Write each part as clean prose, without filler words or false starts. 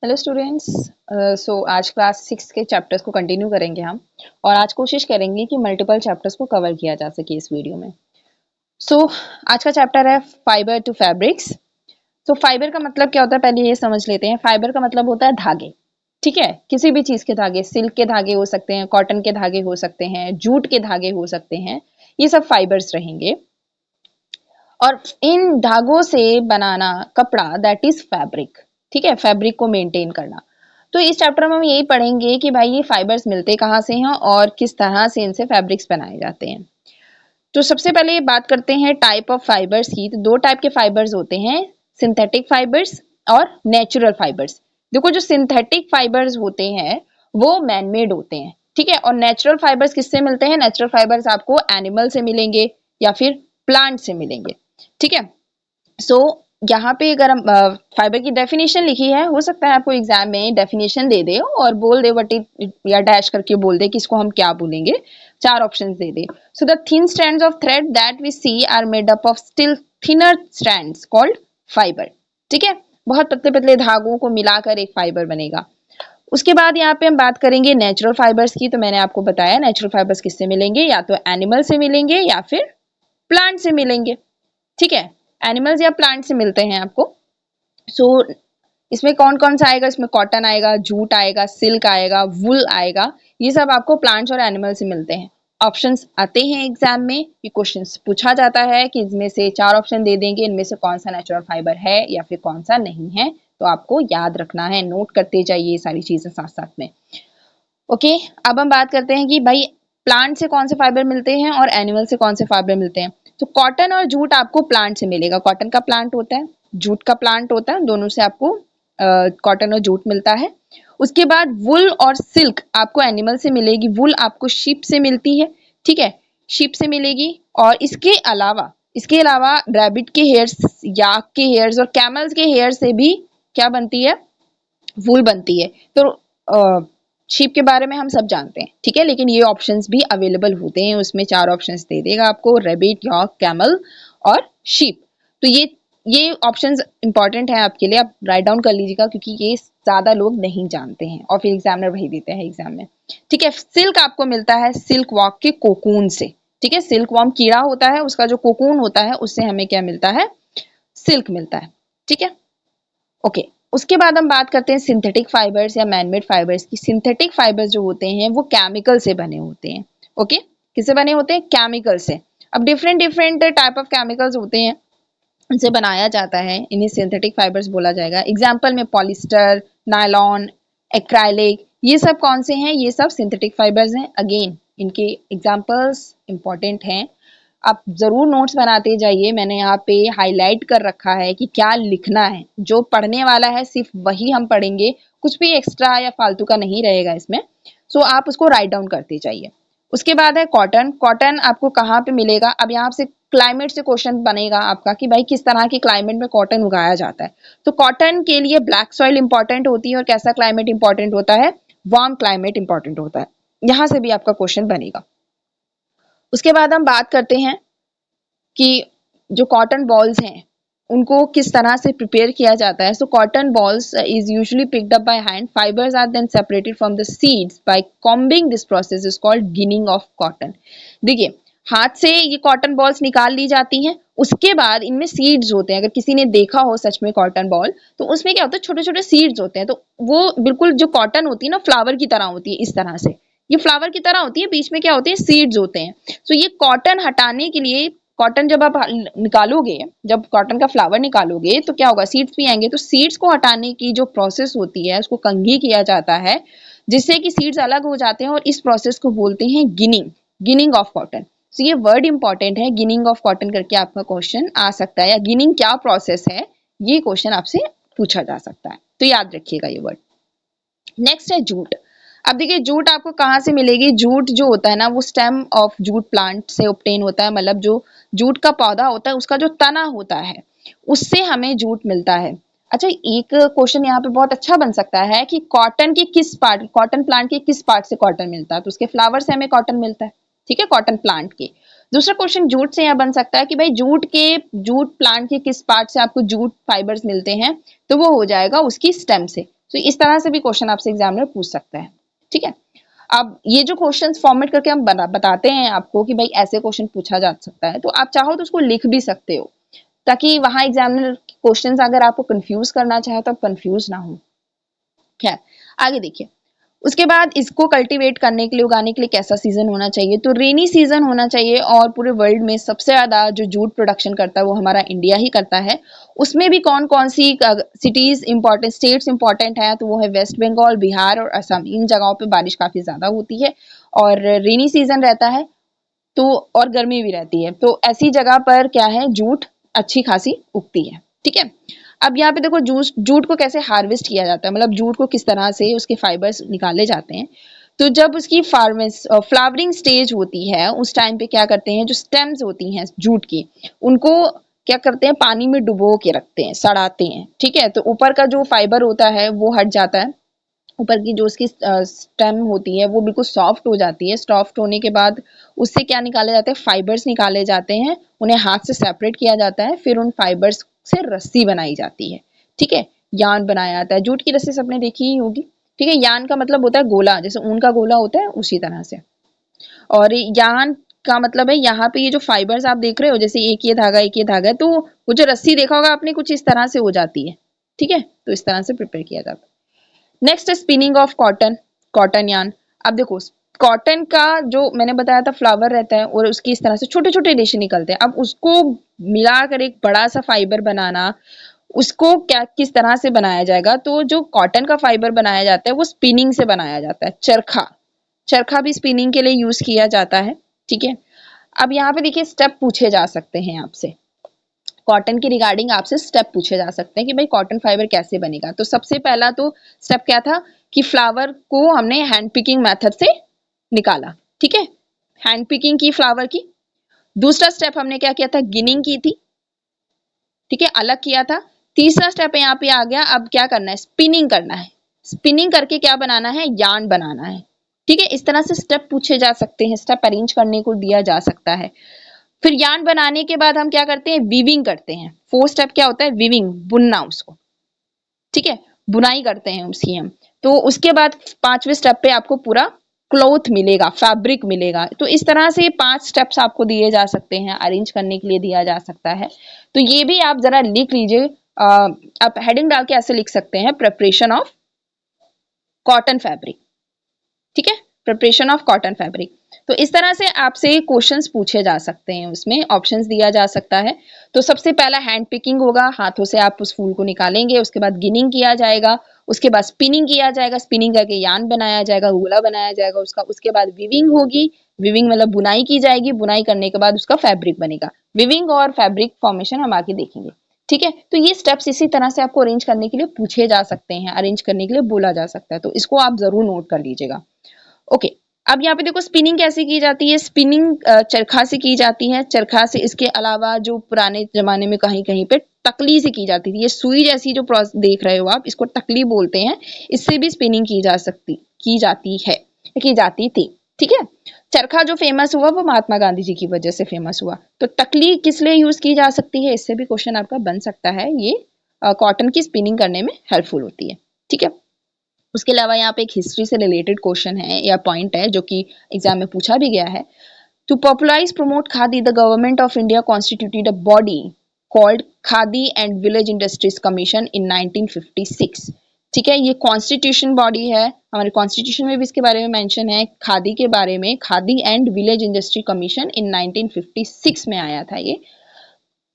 Hello students. सो आज class 6 के chapters को कंटिन्यू करेंगे हम और आज कोशिश करेंगे कि मल्टीपल चैप्टर्स को कवर किया जा सके इस वीडियो में। आज का चैप्टर है फाइबर टू फैब्रिक्स। फाइबर का मतलब क्या होता है पहले ये समझ लेते हैं। फाइबर का मतलब होता है धागे, ठीक है। किसी भी चीज के धागे, सिल्क के धागे हो सकते हैं, कॉटन के धागे हो सकते हैं, जूट के धागे हो सकते हैं, ये सब फाइबर्स रहेंगे। और इन धागों से बनाना कपड़ा दैट इज फैब्रिक, ठीक है। फैब्रिक को मेंटेन करना। तो इस चैप्टर में हम यही पढ़ेंगे कि भाई ये फाइबर्स मिलते कहाँ से हैं और किस तरह से इनसे फैब्रिक्स बनाए जाते हैं। तो सबसे पहले बात करते हैं टाइप ऑफ फाइबर्स की। तो दो टाइप के फाइबर्स होते हैं, सिंथेटिक फाइबर्स और नेचुरल फाइबर्स। देखो जो सिंथेटिक फाइबर्स होते हैं वो मैनमेड होते हैं, ठीक है। और नेचुरल फाइबर्स किससे मिलते हैं? नेचुरल फाइबर्स आपको एनिमल से मिलेंगे या फिर प्लांट से मिलेंगे, ठीक है। यहाँ पे अगर हम फाइबर की डेफिनेशन लिखी है, हो सकता है आपको एग्जाम में डेफिनेशन दे दे और बोल दे व्हाट इट, या डैश करके बोल दे कि इसको हम क्या बोलेंगे, चार ऑप्शंस दे दे। So the thin strands of thread that we see are made up of still thinner strands called fibre, ठीक है। बहुत पतले पतले धागों को मिलाकर एक फाइबर बनेगा। उसके बाद यहाँ पे हम बात करेंगे नेचुरल फाइबर्स की। तो मैंने आपको बताया नेचुरल फाइबर्स किससे मिलेंगे, या तो एनिमल से मिलेंगे या फिर प्लांट से मिलेंगे, ठीक है। एनिमल्स या प्लांट से मिलते हैं आपको। इसमें कौन कौन सा आएगा? इसमें कॉटन आएगा, जूट आएगा, सिल्क आएगा, वुल आएगा। ये सब आपको प्लांट्स और एनिमल से मिलते हैं। ऑप्शंस आते हैं एग्जाम में, ये क्वेश्चंस पूछा जाता है कि इसमें से चार ऑप्शन दे देंगे, इनमें से कौन सा नेचुरल फाइबर है या फिर कौन सा नहीं है। तो आपको याद रखना है, नोट करते जाइए सारी चीजें साथ साथ में। ओके, अब हम बात करते हैं कि भाई प्लांट से कौन से फाइबर मिलते हैं और एनिमल से कौन से फाइबर मिलते हैं। तो कॉटन और जूट आपको प्लांट से मिलेगा। कॉटन का प्लांट होता है, जूट का प्लांट होता है, दोनों से आपको कॉटन और जूट मिलता है। उसके बाद वुल और सिल्क आपको एनिमल से मिलेगी। वुल आपको शीप से मिलती है, ठीक है, शीप से मिलेगी। और इसके अलावा रैबिट के हेयर्स, याक के हेयर्स और कैमल्स के हेयर से भी क्या बनती है? वुल बनती है। तो शीप के बारे में हम सब जानते हैं, ठीक है। लेकिन ये ऑप्शंस भी अवेलेबल होते हैं, उसमें चार ऑप्शंस दे देगा आपको, रैबिट, यॉक, कैमल और शीप। तो ये ऑप्शंस इंपॉर्टेंट है आपके लिए, आप राइट डाउन कर लीजिएगा क्योंकि ये ज्यादा लोग नहीं जानते हैं और फिर एग्जामिनर वही देते हैं एग्जाम में, ठीक है। सिल्क आपको मिलता है सिल्क वॉर्म के कोकून से, ठीक है। सिल्क वॉर्म कीड़ा होता है, उसका जो कोकून होता है उससे हमें क्या मिलता है? सिल्क मिलता है, ठीक है। ओके, उसके बाद हम बात करते हैं सिंथेटिक फाइबर्स या मैनमेड फाइबर्स की। सिंथेटिक फाइबर्स जो होते हैं वो केमिकल से बने होते हैं। ओके, किससे बने होते हैं? केमिकल से। अब different different type of chemicals होते हैं, उनसे बनाया जाता है, इन्हें सिंथेटिक फाइबर्स बोला जाएगा। एग्जाम्पल में पॉलिस्टर, नायलॉन, एक्राइलिक, ये सब कौन से हैं? ये सब सिंथेटिक फाइबर्स हैं। अगेन इनके एग्जाम्पल्स इंपॉर्टेंट हैं, आप जरूर नोट्स बनाते जाइए। मैंने यहाँ पे हाईलाइट कर रखा है कि क्या लिखना है। जो पढ़ने वाला है सिर्फ वही हम पढ़ेंगे, कुछ भी एक्स्ट्रा या फालतू का नहीं रहेगा इसमें। आप उसको राइट डाउन करते जाइए। उसके बाद है कॉटन। कॉटन आपको कहाँ पे मिलेगा? अब यहाँ से क्लाइमेट से क्वेश्चन बनेगा आपका कि भाई किस तरह के क्लाइमेट में कॉटन उगाया जाता है। तो कॉटन के लिए ब्लैक सॉइल इंपॉर्टेंट होती है और कैसा क्लाइमेट इंपॉर्टेंट होता है? वार्म क्लाइमेट इंपॉर्टेंट होता है। यहाँ से भी आपका क्वेश्चन बनेगा। उसके बाद हम बात करते हैं कि जो कॉटन बॉल्स हैं उनको किस तरह से प्रिपेयर किया जाता है। So cotton balls is usually picked up by hand. Fibres are then separated from the seeds by combing. This process is called ginning of cotton. देखिए, हाथ से ये कॉटन बॉल्स निकाल ली जाती हैं, उसके बाद इनमें सीड्स होते हैं। अगर किसी ने देखा हो सच में कॉटन बॉल, तो उसमें क्या होता है? छोटे छोटे सीड्स होते हैं। तो वो बिल्कुल जो कॉटन होती है ना, फ्लावर की तरह होती है। इस तरह से ये फ्लावर की तरह होती है, बीच में क्या होते हैं? सीड्स होते हैं। सो ये कॉटन हटाने के लिए, कॉटन जब आप निकालोगे, जब कॉटन का फ्लावर निकालोगे तो क्या होगा? सीड्स भी आएंगे। तो सीड्स को हटाने की जो प्रोसेस होती है उसको कंघी किया जाता है, जिससे कि सीड्स अलग हो जाते हैं और इस प्रोसेस को बोलते हैं गिनिंग, गिनिंग ऑफ कॉटन। तो ये वर्ड इंपॉर्टेंट है, गिनिंग ऑफ कॉटन करके आपका क्वेश्चन आ सकता है, या गिनिंग क्या प्रोसेस है ये क्वेश्चन आपसे पूछा जा सकता है। तो याद रखिएगा ये वर्ड। नेक्स्ट है जूट। अब देखिए, जूट आपको कहाँ से मिलेगी? जूट जो होता है ना, वो स्टेम ऑफ जूट प्लांट से ऑब्टेन होता है। मतलब जो जूट का पौधा होता है उसका जो तना होता है उससे हमें जूट मिलता है। अच्छा, एक क्वेश्चन यहाँ पे बहुत अच्छा बन सकता है कि कॉटन के किस पार्ट, कॉटन प्लांट के किस पार्ट से कॉटन मिलता है? तो उसके फ्लावर से हमें कॉटन मिलता है, ठीक है, कॉटन प्लांट के। दूसरा क्वेश्चन जूट से यहाँ बन सकता है कि भाई जूट प्लांट के किस पार्ट से आपको जूट फाइबर्स मिलते हैं? तो वो हो जाएगा उसकी स्टेम से। तो इस तरह से भी क्वेश्चन आपसे एग्जामिनर पूछ सकता है, ठीक है। अब ये जो क्वेश्चंस फॉर्मेट करके हम बताते हैं आपको कि भाई ऐसे क्वेश्चन पूछा जा सकता है, तो आप चाहो तो उसको लिख भी सकते हो, ताकि वहां एग्जामिनर क्वेश्चंस अगर आपको कंफ्यूज करना चाहे तो आप कंफ्यूज ना हो। खैर, आगे देखिए। उसके बाद इसको कल्टीवेट करने के लिए, उगाने के लिए कैसा सीजन होना चाहिए, तो रेनी सीजन होना चाहिए। और पूरे वर्ल्ड में सबसे ज्यादा जो जूट प्रोडक्शन करता है वो हमारा इंडिया ही करता है। उसमें भी कौन कौन सी सिटीज इंपॉर्टेंट, स्टेट्स इंपॉर्टेंट है, तो वो है वेस्ट बंगाल, बिहार और असम। इन जगहों पे बारिश काफी ज्यादा होती है और रेनी सीजन रहता है, तो और गर्मी भी रहती है, तो ऐसी जगह पर क्या है, जूट अच्छी खासी उगती है, ठीक है। अब यहाँ पे देखो जूट को कैसे हार्वेस्ट किया जाता है, मतलब जूट को किस तरह से उसके फाइबर्स निकाले जाते हैं। तो जब उसकी फ्लावरिंग स्टेज होती है, उस टाइम पे क्या करते हैं, जो स्टेम्स होती हैं जूट की, उनको क्या करते हैं, पानी में डुबो के रखते हैं, सड़ाते हैं, ठीक है। तो ऊपर का जो फाइबर होता है वो हट जाता है, ऊपर की जो उसकी स्टेम होती है वो बिल्कुल सॉफ्ट हो जाती है। सॉफ्ट होने के बाद उससे क्या निकाले जाते हैं, फाइबर्स निकाले जाते हैं, उन्हें हाथ से सेपरेट किया जाता है, फिर उन फाइबर्स से रस्सी बनाई जाती है, ठीक है। यार्न बनाया जाता है, जूट की रस्सी सबने देखी ही होगी, ठीक है। यार्न का मतलब होता है गोला, जैसे ऊन का गोला होता है उसी तरह से। और यार्न का मतलब है, यहाँ पे ये जो फाइबर्स आप देख रहे हो, जैसे एक ये धागा एक ये धागा है, तो वो जो रस्सी देखा होगा आपने कुछ इस तरह से हो जाती है, ठीक है। तो इस तरह से प्रिपेयर किया जाता है। नेक्स्ट है spinning of cotton, cotton yarn. अब देखो, कॉटन का जो मैंने बताया था फ्लावर रहता है और उसकी इस तरह से छोटे छोटे रेशे निकलते हैं। अब उसको मिलाकर एक बड़ा सा फाइबर बनाना, उसको क्या किस तरह से बनाया जाएगा, तो जो कॉटन का फाइबर बनाया जाता है वो स्पिनिंग से बनाया जाता है। चरखा, चरखा भी स्पिनिंग के लिए यूज किया जाता है, ठीक है। अब यहाँ पे देखिए स्टेप पूछे जा सकते हैं आपसे, कॉटन की रिगार्डिंग आपसे स्टेप पूछे जा सकते हैं कि भाई कॉटन फाइबर कैसे बनेगा। तो सबसे पहला तो स्टेप क्या था कि फ्लावर को हमने हैंड पिकिंग मेथड से निकाला, ठीक है, हैंड पिकिंग की फ्लावर की। दूसरा स्टेप हमने क्या किया था, गिनिंग की थी, ठीक है, अलग किया था। तीसरा स्टेप यहाँ पे आ गया, अब क्या करना है, स्पिनिंग करना है। स्पिनिंग करके क्या बनाना है, यार्न बनाना है, ठीक है। इस तरह से स्टेप पूछे जा सकते हैं, स्टेप अरेंज करने को दिया जा सकता है। फिर यार्न बनाने के बाद हम क्या करते हैं, वीविंग करते हैं। फोर्थ स्टेप क्या होता है, वीविंग, बुनना उसको, ठीक है, बुनाई करते हैं उसकी हम। तो उसके बाद पांचवें स्टेप पे आपको पूरा क्लॉथ मिलेगा, फैब्रिक मिलेगा। तो इस तरह से 5 स्टेप्स आपको दिए जा सकते हैं, अरेंज करने के लिए दिया जा सकता है। तो ये भी आप जरा लिख लीजिए, आप हेडिंग डाल के ऐसे लिख सकते हैं, प्रिपरेशन ऑफ कॉटन फैब्रिक, ठीक है, प्रिपरेशन ऑफ कॉटन फैब्रिक। तो इस तरह से आपसे क्वेश्चंस पूछे जा सकते हैं, उसमें ऑप्शंस दिया जा सकता है। तो सबसे पहला हैंड पिकिंग होगा, हाथों से आप उस फूल को निकालेंगे, उसके बाद गिनिंग किया जाएगा, उसके बाद स्पिनिंग किया जाएगा, स्पिनिंग करके यार्न बनाया जाएगा, गोला बनाया जाएगा उसका। उसके बाद वीविंग होगी, वीविंग मतलब बुनाई की जाएगी, बुनाई करने के बाद उसका फैब्रिक बनेगा। वीविंग और फैब्रिक फॉर्मेशन हम आगे देखेंगे, ठीक है। तो ये स्टेप्स इसी तरह से आपको अरेंज करने के लिए पूछे जा सकते हैं, अरेंज करने के लिए बोला जा सकता है, तो इसको आप जरूर नोट कर लीजिएगा। ओके, अब यहाँ पे देखो स्पिनिंग कैसे की जाती है। स्पिनिंग चरखा से की जाती है, चरखा से। इसके अलावा जो पुराने जमाने में कहीं कहीं पे तकली से की जाती थी, ये सुई जैसी जो प्रोसेस देख रहे हो आप, इसको तकली बोलते हैं। इससे भी स्पिनिंग की जाती थी, ठीक है। चरखा जो फेमस हुआ वो महात्मा गांधी जी की वजह से फेमस हुआ। तो तकली किस लिए यूज की जा सकती है, इससे भी क्वेश्चन आपका बन सकता है। ये कॉटन की स्पिनिंग करने में हेल्पफुल होती है, ठीक है। उसके अलावा यहाँ पे एक हिस्ट्री से रिलेटेड क्वेश्चन है या पॉइंट है, जो कि एग्जाम में पूछा भी गया है। To popularise promote khadi, the government of India constituted a body called Khadi and village industries commission in 1956, ठीक है। ये कॉन्स्टिट्यूशन बॉडी है, हमारे कॉन्स्टिट्यूशन में भी इसके बारे में मेंशन है, खादी के बारे में। Khadi and village industry commission in 1956 में आया था, ये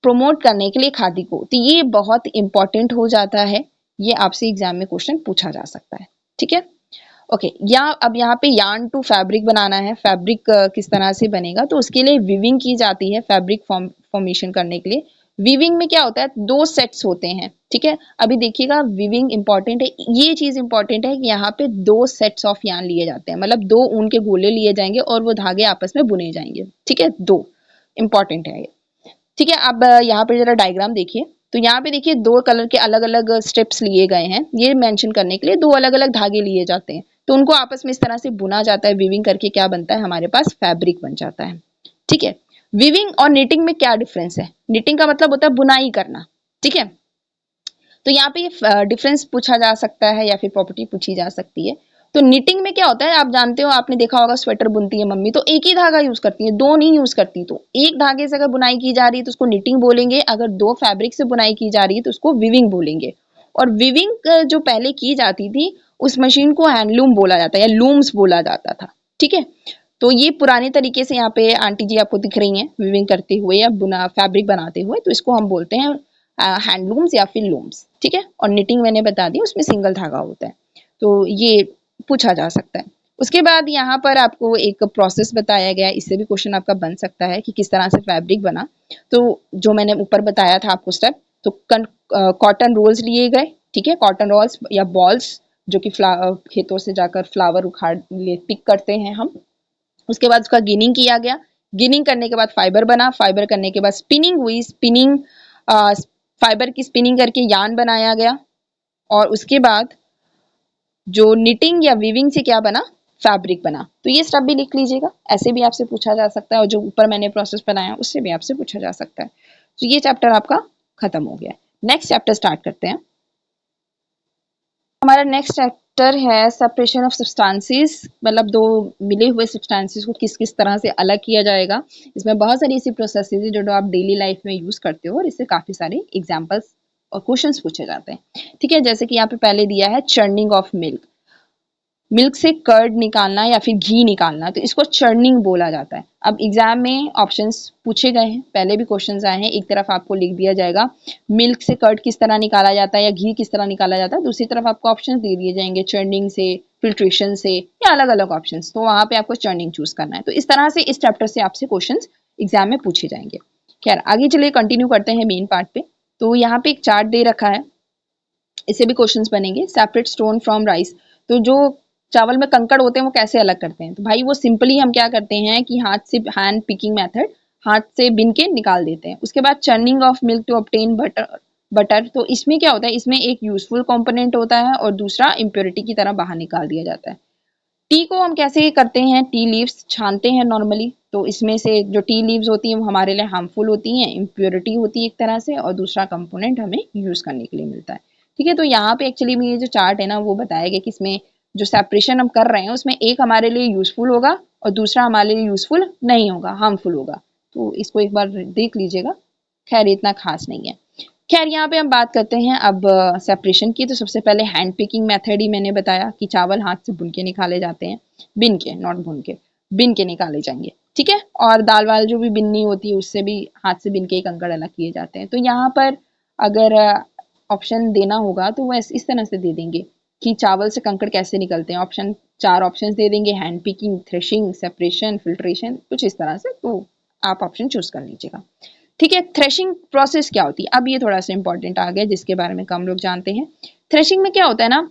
प्रमोट करने के लिए खादी को। तो ये बहुत इंपॉर्टेंट हो जाता है, ये आपसे एग्जाम में क्वेश्चन पूछा जा सकता है, ठीक है। ओके, अब यहाँ पे यार्न टू फैब्रिक बनाना है। फैब्रिक किस तरह से बनेगा, तो उसके लिए वीविंग की जाती है, फैब्रिक फॉर्मेशन करने के लिए। वीविंग में क्या होता है, 2 सेट्स होते हैं, ठीक है। अभी देखिएगा वीविंग इंपॉर्टेंट है, ये चीज इंपॉर्टेंट है कि यहाँ पे 2 सेट्स ऑफ यार्न लिए जाते हैं, मतलब 2 ऊन के गोले लिए जाएंगे और वो धागे आपस में बुने जाएंगे, ठीक है। 2 इंपॉर्टेंट है ये, ठीक है। अब यहाँ पे जरा डायग्राम देखिए, तो यहाँ पे देखिए 2 कलर के अलग अलग स्टेप्स लिए गए हैं, ये मेंशन करने के लिए 2 अलग अलग धागे लिए जाते हैं, तो उनको आपस में इस तरह से बुना जाता है। वीविंग करके क्या बनता है, हमारे पास फैब्रिक बन जाता है, ठीक है। वीविंग और निटिंग में क्या डिफरेंस है, निटिंग का मतलब होता है बुनाई करना, ठीक है। तो यहाँ पे डिफरेंस पूछा जा सकता है या फिर प्रॉपर्टी पूछी जा सकती है। तो निटिंग में क्या होता है, आप जानते हो, आपने देखा होगा स्वेटर बुनती है मम्मी तो एक ही धागा यूज करती है, दो नहीं यूज करती। तो एक धागे से अगर बुनाई की जा रही है तो उसको निटिंग बोलेंगे, अगर दो फैब्रिक से बुनाई की जा रही है तो उसको विविंग बोलेंगे। और विविंग जो पहले की जाती थी उस मशीन को हैंडलूम बोला जाता है या लूम्स बोला जाता था। ठीक है, तो ये पुराने तरीके से यहाँ पे आंटी जी आपको दिख रही हैं विविंग करते हुए या बुना फैब्रिक बनाते हुए, तो इसको हम बोलते हैं हैंडलूम्स या फिर लूम्स। ठीक है, और निटिंग मैंने बता दी, उसमें सिंगल धागा होता है। तो ये पूछा जा सकता है। उसके बाद यहाँ पर आपको एक प्रोसेस बताया गया है, इससे भी क्वेश्चन आपका बन सकता है कि किस तरह से फैब्रिक बना। तो जो मैंने ऊपर बताया था आपको स्टेप, तो कॉटन रोल्स लिए गए। ठीक है, कॉटन रोल्स या बॉल्स जो कि खेतों से जाकर फ्लावर उखाड़ पिक करते हैं हम। उसके बाद उसका गिनिंग किया गया, गिनिंग करने के बाद फाइबर बना, फाइबर करने के बाद स्पिनिंग हुई, स्पिनिंग फाइबर की स्पिनिंग करके यार्न बनाया गया। और उसके बाद जो निटिंग या वीविंग से क्या बना, फैब्रिक बना। तो ये स्टेप भी लिख लीजिएगा, ऐसे भी आपसे पूछा जा सकता है, और जो ऊपर मैंने प्रोसेस बनाया उससे भी आपसे पूछा जा सकता है। तो ये चैप्टर आपका खत्म हो गया। नेक्स्ट चैप्टर स्टार्ट करते हैं। हमारा नेक्स्ट चैप्टर है सेपरेशन ऑफ सब्सटेंसेस, मतलब दो मिले हुए सब्सटेंसेस को किस किस तरह से अलग किया जाएगा। इसमें बहुत सारी ऐसी प्रोसेसेस है जो आप डेली लाइफ में यूज करते हो, और इससे काफी सारे एग्जांपल्स और क्वेश्चंस पूछे जाते हैं। ठीक है, जैसे कि यहाँ पे पहले दिया है चर्निंग ऑफ मिल्क, मिल्क से कर्ड निकालना या फिर घी निकालना, तो इसको चर्निंग बोला जाता है। अब एग्जाम में ऑप्शंस पूछे गए हैं, पहले भी क्वेश्चंस आए हैं। एक तरफ आपको लिख दिया जाएगा मिल्क से कर्ड किस तरह निकाला जाता है या घी किस तरह निकाला जाता है, दूसरी तरफ आपको ऑप्शंस दे दिए जाएंगे चर्निंग से, फिल्ट्रेशन से, या अलग अलग ऑप्शंस। तो वहां पे आपको चर्निंग चूज करना है। तो इस तरह से इस चैप्टर से आपसे क्वेश्चन एग्जाम में पूछे जाएंगे। खैर आगे चलिए कंटिन्यू करते हैं मेन पार्ट पे। तो यहाँ पे एक चार्ट दे रखा है, इससे भी क्वेश्चंस बनेंगे। सेपरेट स्टोन फ्रॉम राइस, तो जो चावल में कंकड़ होते हैं वो कैसे अलग करते हैं, तो भाई वो सिंपली हम क्या करते हैं कि हाथ से, हैंड पिकिंग मेथड, हाथ से बिन के निकाल देते हैं। उसके बाद churning of milk to obtain butter, तो इसमें क्या होता है, इसमें एक यूजफुल कंपोनेंट होता है और दूसरा इम्प्योरिटी की तरह बाहर निकाल दिया जाता है। टी को हम कैसे करते हैं, टी लीव्स छानते हैं नॉर्मली, तो इसमें से जो टी लीव्स होती हैं वो हमारे लिए हार्मफुल होती हैं, इम्प्योरिटी होती है एक तरह से, और दूसरा कंपोनेंट हमें यूज करने के लिए मिलता है। ठीक है, तो यहाँ पे एक्चुअली में ये जो चार्ट है ना वो बताया गया कि इसमें जो सेपरेशन हम कर रहे हैं उसमें एक हमारे लिए यूजफुल होगा और दूसरा हमारे लिए यूजफुल नहीं होगा, हार्मफुल होगा। तो इसको एक बार देख लीजिएगा, खैर इतना खास नहीं है। खैर यहाँ पे हम बात करते हैं अब सेपरेशन की। तो सबसे पहले हैंड पिकिंग मेथड ही मैंने बताया कि चावल हाथ से बुन के निकाले जाते हैं, बिन के, नॉट भुन के, बिन के निकाले जाएंगे। ठीक है, और दाल वाल जो भी बिननी होती है उससे भी हाथ से बिन के कंकड़ अलग किए जाते हैं। तो यहाँ पर अगर ऑप्शन देना होगा तो वो इस तरह से दे देंगे कि चावल से कंकड़ कैसे निकलते हैं। ऑप्शन, चार ऑप्शन दे देंगे, hand picking, threshing, separation, filtration, कुछ इस तरह से। तो आप ऑप्शन चूज कर लीजिएगा। ठीक है, थ्रेशिंग प्रोसेस क्या होती है, अब ये थोड़ा सा इंपॉर्टेंट आ गया जिसके बारे में कम लोग जानते हैं। थ्रेशिंग में क्या होता है ना,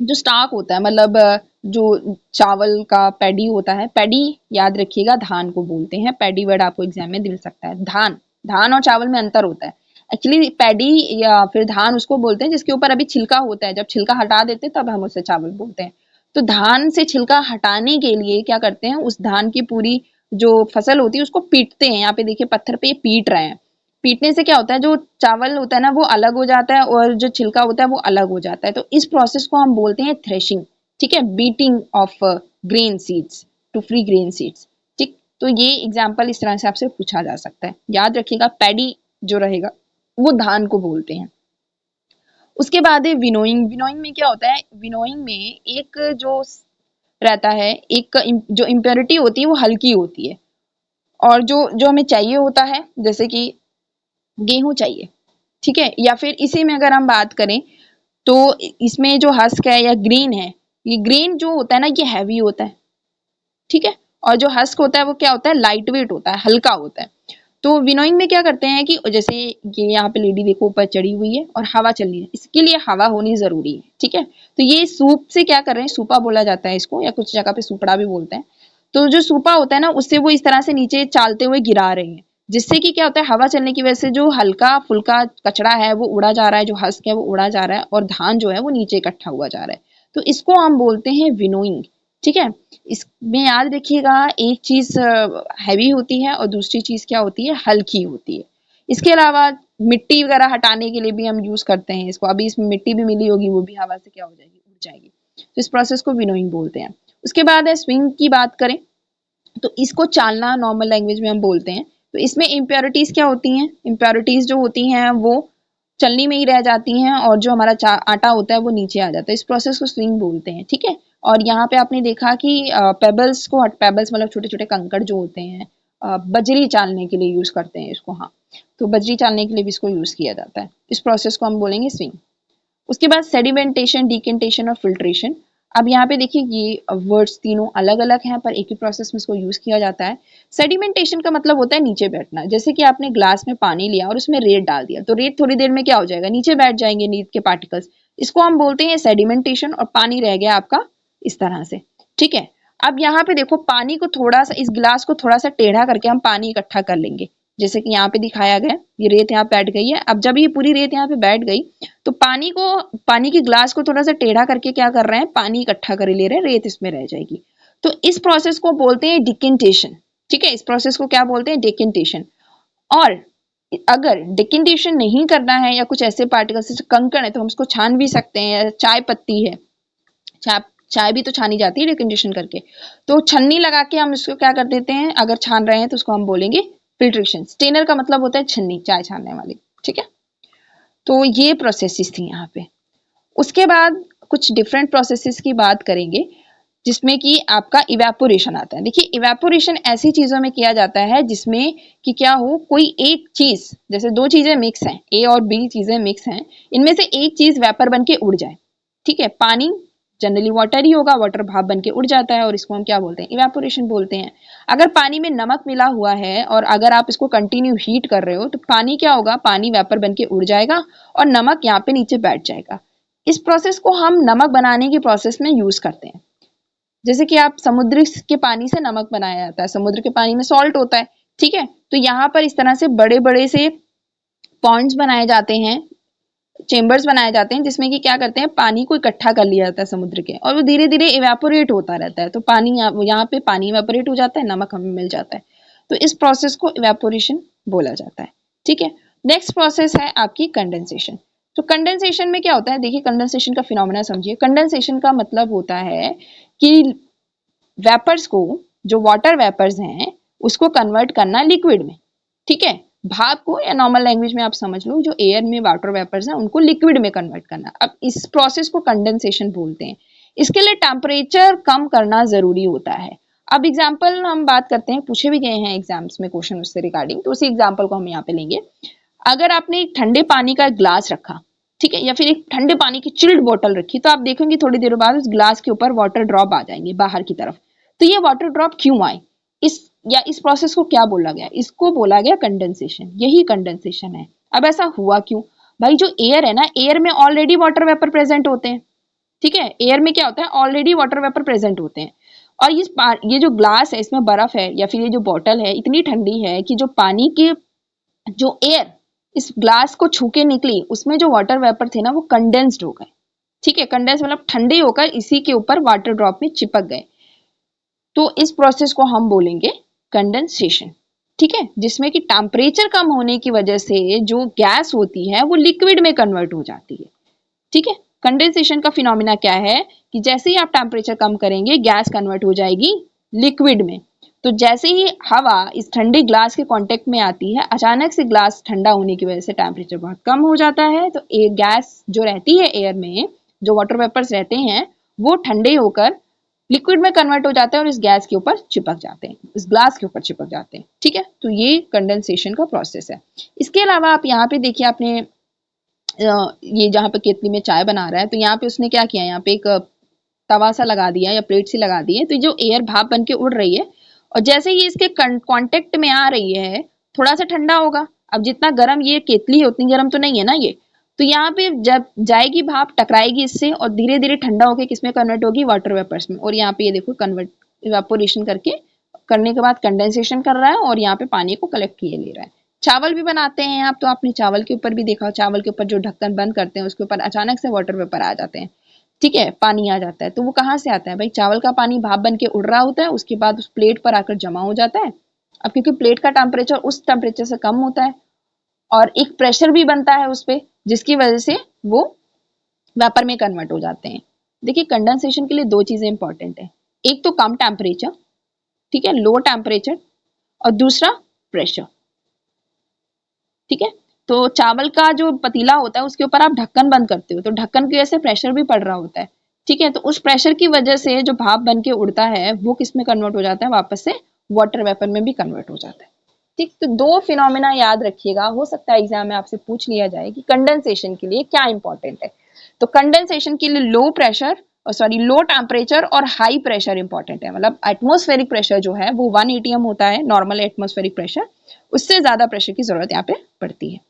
जो स्टाक होता है, मतलब जो चावल का पैडी होता है, पैडी याद रखिएगा धान को बोलते हैं, पैडी वर्ड आपको एग्जाम में मिल सकता है। धान, धान और चावल में अंतर होता है। एक्चुअली पैडी या फिर धान उसको बोलते हैं जिसके ऊपर अभी छिलका होता है, जब छिलका हटा देते हैं तब हम उसे चावल बोलते हैं। तो धान से छिलका हटाने के लिए क्या करते हैं, उस धान की पूरी जो फसल होती है उसको पीटते हैं। यहाँ पे देखिए पत्थर पे पीट रहे हैं। पीटने से क्या होता है, जो चावल होता है ना वो अलग हो जाता है और जो छिलका होता है वो अलग हो जाता है। तो इस प्रोसेस को हम बोलते हैं थ्रेशिंग। ठीक है, beating of grain seeds to free grain seeds. ठीक, तो ये एग्जाम्पल इस तरह से आपसे पूछा जा सकता है। याद रखिएगा पैडी जो रहेगा वो धान को बोलते हैं। उसके बाद है विनोइंग। विनोइंग में क्या होता है, विनोइंग में एक जो रहता है, एक जो इम्प्योरिटी होती है वो हल्की होती है, और जो जो हमें चाहिए होता है, जैसे कि गेहूं चाहिए। ठीक है, या फिर इसी में अगर हम बात करें तो इसमें जो हस्क है या ग्रेन है, ये ग्रेन जो होता है ना ये हैवी होता है। ठीक है, और जो हस्क होता है वो क्या होता है, लाइट वेट होता है, हल्का होता है। तो विनोइंग में क्या करते हैं कि जैसे ये यहाँ पे लेडी देखो ऊपर चढ़ी हुई है और हवा चल रही है, इसके लिए हवा होनी जरूरी है। ठीक है, तो ये सूप से क्या कर रहे हैं, सूपा बोला जाता है इसको, या कुछ जगह पे सुपड़ा भी बोलते हैं। तो जो सूपा होता है ना उससे वो इस तरह से नीचे चालते हुए गिरा रहे हैं, जिससे कि क्या होता है, हवा चलने की वजह से जो हल्का फुल्का कचरा है वो उड़ा जा रहा है, जो हस्क है वो उड़ा जा रहा है, और धान जो है वो नीचे इकट्ठा हुआ जा रहा है। तो इसको हम बोलते हैं विनोइंग। ठीक है, इसमें याद रखिएगा एक चीज हैवी होती है और दूसरी चीज क्या होती है, हल्की होती है। इसके अलावा मिट्टी वगैरह हटाने के लिए भी हम यूज करते हैं इसको। अभी इसमें मिट्टी भी मिली होगी, वो भी हवा से क्या हो जाएगी, उड़ जाएगी। तो इस प्रोसेस को विनोइंग बोलते हैं। उसके बाद है स्विंग की बात करें तो इसको चालना नॉर्मल लैंग्वेज में हम बोलते हैं। तो इसमें इम्प्योरिटीज क्या होती हैं, इम्प्योरिटीज जो होती हैं वो चलनी में ही रह जाती हैं और जो हमारा आटा होता है वो नीचे आ जाता है। इस प्रोसेस को स्विंग बोलते हैं, ठीक है। और यहाँ पे आपने देखा कि पेबल्स को, पेबल्स मतलब छोटे छोटे कंकड़ जो होते हैं, बजरी चालने के लिए यूज करते हैं इसको। हाँ, तो बजरी चालने के लिए भी इसको यूज किया जाता है। इस प्रोसेस को हम बोलेंगे स्विंग। उसके बाद सेडिमेंटेशन, डिकेंटेशन और फिल्ट्रेशन। अब यहाँ पे देखिए ये वर्ड्स तीनों अलग अलग हैं पर एक ही प्रोसेस में इसको यूज किया जाता है। सेडिमेंटेशन का मतलब होता है नीचे बैठना। जैसे कि आपने ग्लास में पानी लिया और उसमें रेत डाल दिया, तो रेत थोड़ी देर में क्या हो जाएगा, नीचे बैठ जाएंगे रेत के पार्टिकल्स। इसको हम बोलते हैं सेडिमेंटेशन। और पानी रह गया आपका इस तरह से, ठीक है। अब यहाँ पे देखो पानी को थोड़ा सा, इस गिलास को थोड़ा सा टेढ़ा करके हम पानी इकट्ठा कर लेंगे, जैसे कि यहाँ पे दिखाया गया। ये रेत यहाँ बैठ गई है। अब जब ये पूरी रेत यहाँ पे बैठ गई तो पानी की ग्लास को थोड़ा सा टेढ़ा करके क्या कर रहे हैं, पानी इकट्ठा कर ले रहे हैं, रेत इसमें रह जाएगी। तो इस प्रोसेस को बोलते हैं डिकेंटेशन, ठीक है। इस प्रोसेस को क्या बोलते हैं, डिकेंटेशन। और अगर डिकेंटेशन नहीं करना है या कुछ ऐसे पार्टिकल्स जैसे कंकड़ है तो हम उसको छान भी सकते हैं। चाय पत्ती है, चाय भी तो छानी जाती है डिकेंटेशन करके। तो छन्नी लगा के हम इसको क्या कर देते हैं, अगर छान रहे हैं तो उसको हम बोलेंगे फिल्ट्रेशन। स्टेनर का मतलब होता है छन्नी, चाय छानने वाली, ठीक है। तो ये प्रोसेसेस थी यहाँ पे। उसके बाद कुछ डिफरेंट प्रोसेसेस की बात करेंगे जिसमें कि आपका इवेपोरेशन आता है। देखिए इवेपोरेशन ऐसी चीजों में किया जाता है जिसमें कि क्या हो, कोई एक चीज, जैसे दो चीजें मिक्स हैं, ए और बी चीजें मिक्स हैं, इनमें से एक चीज वेपर बन के उड़ जाए, ठीक है। पानी जनरली वाटर ही होगा, वाटर भाप बन के उड़ जाता है और इसको हम क्या बोलते हैं, इवेपोरेशन बोलते हैं। अगर पानी में नमक मिला हुआ है और अगर आप इसको कंटिन्यू हीट कर रहे हो तो पानी क्या होगा, पानी वेपर बन के उड़ जाएगा और नमक यहाँ पे नीचे बैठ जाएगा। इस प्रोसेस को हम नमक बनाने के प्रोसेस में यूज करते हैं। जैसे कि आप समुद्र के पानी से नमक बनाया जाता है, समुद्र के पानी में सॉल्ट होता है, ठीक है। तो यहाँ पर इस तरह से बड़े बड़े से पॉन्ड्स बनाए जाते हैं, चेम्बर्स बनाए जाते हैं जिसमें कि क्या करते हैं, पानी को इकट्ठा कर लिया जाता है समुद्र के और वो धीरे धीरे इवेपोरेट होता रहता है। तो पानी यहाँ पे पानी इवेपोरेट हो जाता है, नमक हमें मिल जाता है। तो इस प्रोसेस को इवेपोरेशन बोला जाता है, ठीक है। नेक्स्ट प्रोसेस है आपकी कंडेंसेशन। तो कंडेंसेशन में क्या होता है, देखिए कंडेंसेशन का फिनोमेना समझिए। कंडेंसेशन का मतलब होता है कि वेपर्स को, जो वाटर वेपर्स हैं उसको कन्वर्ट करना लिक्विड में, ठीक है। भाप को या नॉर्मल लैंग्वेज में आप समझ लो, जो एयर में वाटर वेपर्स हैं उनको लिक्विड में कन्वर्ट करना। अब इस प्रोसेस को कंडेंसेशन बोलते हैं। इसके लिए टेम्परेचर कम करना जरूरी होता है। अब एग्जाम्पल हम बात करते हैं, पूछे भी गए हैं एग्जाम्स में क्वेश्चन उससे रिगार्डिंग, तो उसी एग्जाम्पल को हम यहाँ पे लेंगे। अगर आपने एक ठंडे पानी का ग्लास रखा, ठीक है, या फिर एक ठंडे पानी की चिल्ड बोतल रखी, तो आप देखेंगे थोड़ी देर बाद उस ग्लास के ऊपर वाटर ड्रॉप आ जाएंगे बाहर की तरफ। तो ये वाटर ड्रॉप क्यों आए, इस प्रोसेस को क्या बोला गया, इसको बोला गया कंडेंसेशन। यही कंडेंसेशन है। अब ऐसा हुआ क्यों भाई, जो एयर है ना, एयर में ऑलरेडी वाटर वेपर प्रेजेंट होते हैं, ठीक है। एयर में क्या होता है, ऑलरेडी वाटर वेपर प्रेजेंट होते हैं और ये जो ग्लास है इसमें बर्फ है या फिर ये जो बोतल है इतनी ठंडी है कि जो पानी की जो एयर इस ग्लास को छू के निकली उसमें जो वाटर वेपर थे ना वो कंडेंस्ड हो गए, ठीक है। कंडेंस मतलब ठंडे होकर इसी के ऊपर वाटर ड्रॉप में चिपक गए। तो इस प्रोसेस को हम बोलेंगे कंडेंसेशन, ठीक है, जिसमें कि टेम्परेचर कम होने की वजह से जो गैस होती है वो लिक्विड में कन्वर्ट हो जाती है, ठीक है। कंडेंसेशन का फिनोमिना क्या है कि जैसे ही आप टेम्परेचर कम करेंगे गैस कन्वर्ट हो जाएगी लिक्विड में। तो जैसे ही हवा इस ठंडे ग्लास के कांटेक्ट में आती है, अचानक से ग्लास ठंडा होने की वजह से टेम्परेचर बहुत कम हो जाता है। तो एक गैस जो रहती है एयर में, जो वाटर वेपर्स रहते हैं वो ठंडे होकर लिक्विड में कन्वर्ट हो जाते हैं और इस गैस के ऊपर चिपक जाते हैं, इस ग्लास के ऊपर चिपक जाते हैं, ठीक है। तो ये कंडेंसेशन का प्रोसेस है। इसके अलावा आप यहाँ पे देखिए, आपने ये जहाँ पे केतली में चाय बना रहा है तो यहाँ पे उसने क्या किया, यहाँ पे एक तवा सा लगा दिया या प्लेट सी लगा दी है। तो जो एयर भाप बन के उड़ रही है और जैसे ही इसके कांटेक्ट में आ रही है थोड़ा सा ठंडा होगा। अब जितना गर्म ये केतली है उतनी गर्म तो नहीं है ना ये, तो यहाँ पे जब जाएगी भाप टकराएगी इससे और धीरे धीरे ठंडा होकर किसमें कन्वर्ट होगी, वाटर वेपर्स में। और यहाँ पे ये देखो कन्वर्ट इवेपोरेशन करने के बाद कंडेंसेशन कर रहा है और यहाँ पे पानी को कलेक्ट किए ले रहा है। चावल भी बनाते हैं आप, तो आपने चावल के ऊपर भी देखा, चावल के ऊपर जो ढक्कन बंद करते हैं उसके ऊपर अचानक से वाटर वेपर आ जाते हैं, ठीक है, पानी आ जाता है। तो वो कहाँ से आता है भाई, चावल का पानी भाप बन के उड़ रहा होता है, उसके बाद उस प्लेट पर आकर जमा हो जाता है। अब क्योंकि प्लेट का टेम्परेचर उस टेम्परेचर से कम होता है और एक प्रेशर भी बनता है उस पे, जिसकी वजह से वो वेपर में कन्वर्ट हो जाते हैं। देखिए कंडेंसेशन के लिए दो चीजें इंपॉर्टेंट है, एक तो कम टेम्परेचर, ठीक है, लो टेम्परेचर, और दूसरा प्रेशर, ठीक है। तो चावल का जो पतीला होता है उसके ऊपर आप ढक्कन बंद करते हो, तो ढक्कन की वजह से प्रेशर भी पड़ रहा होता है, ठीक है। तो उस प्रेशर की वजह से जो भाप बन के उड़ता है वो किस में कन्वर्ट हो जाता है, वापस से वाटर वेपर में भी कन्वर्ट हो जाता है, ठीक। तो दो फिनोमेना याद रखिएगा, हो सकता है एग्जाम में आपसे पूछ लिया जाए कि कंडेंसेशन के लिए क्या इंपॉर्टेंट है। तो कंडेंसेशन के लिए लो प्रेशर लो टेम्परेचर और हाई प्रेशर इंपॉर्टेंट है। मतलब एटमॉस्फेरिक प्रेशर जो है वो 1 atm होता है, नॉर्मल एटमॉस्फेरिक प्रेशर, उससे ज्यादा प्रेशर की जरूरत यहाँ पे पड़ती है।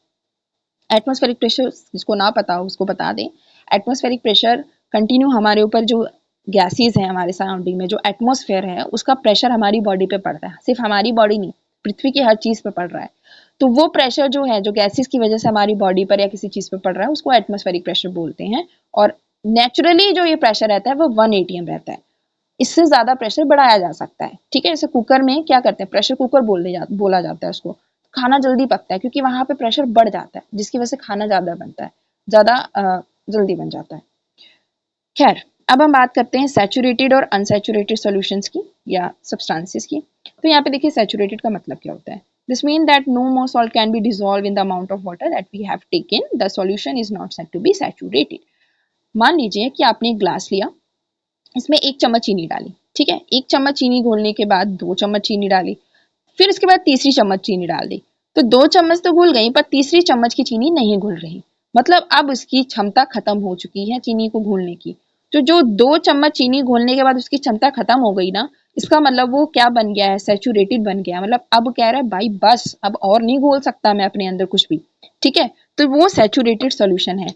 एटमॉस्फेरिक प्रेशर जिसको ना पता हो उसको बता दें, एटमॉस्फेरिक प्रेशर कंटिन्यू हमारे ऊपर जो गैसेस हैं हमारे सराउंडिंग में, जो एटमॉस्फेयर है उसका प्रेशर हमारी बॉडी पे पड़ता है, सिर्फ हमारी बॉडी नहीं, पृथ्वी की हर चीज पे पड़ रहा है। तो वो प्रेशर जो है, जो गैसेस की वजह से हमारी बॉडी पर या किसी चीज पे पड़ रहा है, उसको एटमॉस्फेरिक प्रेशर बोलते हैं। और नेचुरली जो ये प्रेशर रहता है वो 1 atm रहता है, इससे ज्यादा प्रेशर बढ़ाया जा सकता है, ठीक है। जैसे कुकर में क्या करते हैं, प्रेशर कुकर बोला जाता है उसको, खाना जल्दी पकता है क्योंकि वहां पे प्रेशर बढ़ जाता है, जिसकी वजह से खाना ज्यादा बनता है, ज्यादा जल्दी बन जाता है। खैर, अब हम बात करते हैं सैचुरेटेड और अनसैचुरेटेड सॉल्यूशंस की या सब्सटेंसेस की। तो यहाँ पे देखिए सैचुरेटेड का मतलब क्या होता है, this mean that no more salt can be dissolve in the amount of water that we have taken, the solution is not said to be saturated. मान लीजिए कि आपने एक ग्लास लिया, इसमें 1 चम्मच चीनी डाली, ठीक है, 1 चम्मच चीनी घोलने के बाद 2 चम्मच चीनी डाली, फिर उसके बाद तीसरी चम्मच चीनी डाल दी, तो 2 चम्मच तो घुल गई पर तीसरी चम्मच की चीनी नहीं घुल रही, मतलब अब उसकी क्षमता खत्म हो चुकी है चीनी को घोलने की। तो जो 2 चम्मच चीनी घोलने के बाद उसकी क्षमता खत्म हो गई ना, इसका मतलब वो क्या बन गया है, सैचुरेटेड बन गया, मतलब अब कह रहा है भाई बस अब और नहीं घोल सकता मैं अपने अंदर कुछ भी, ठीक है। तो वो सैचुरेटेड सॉल्यूशन है।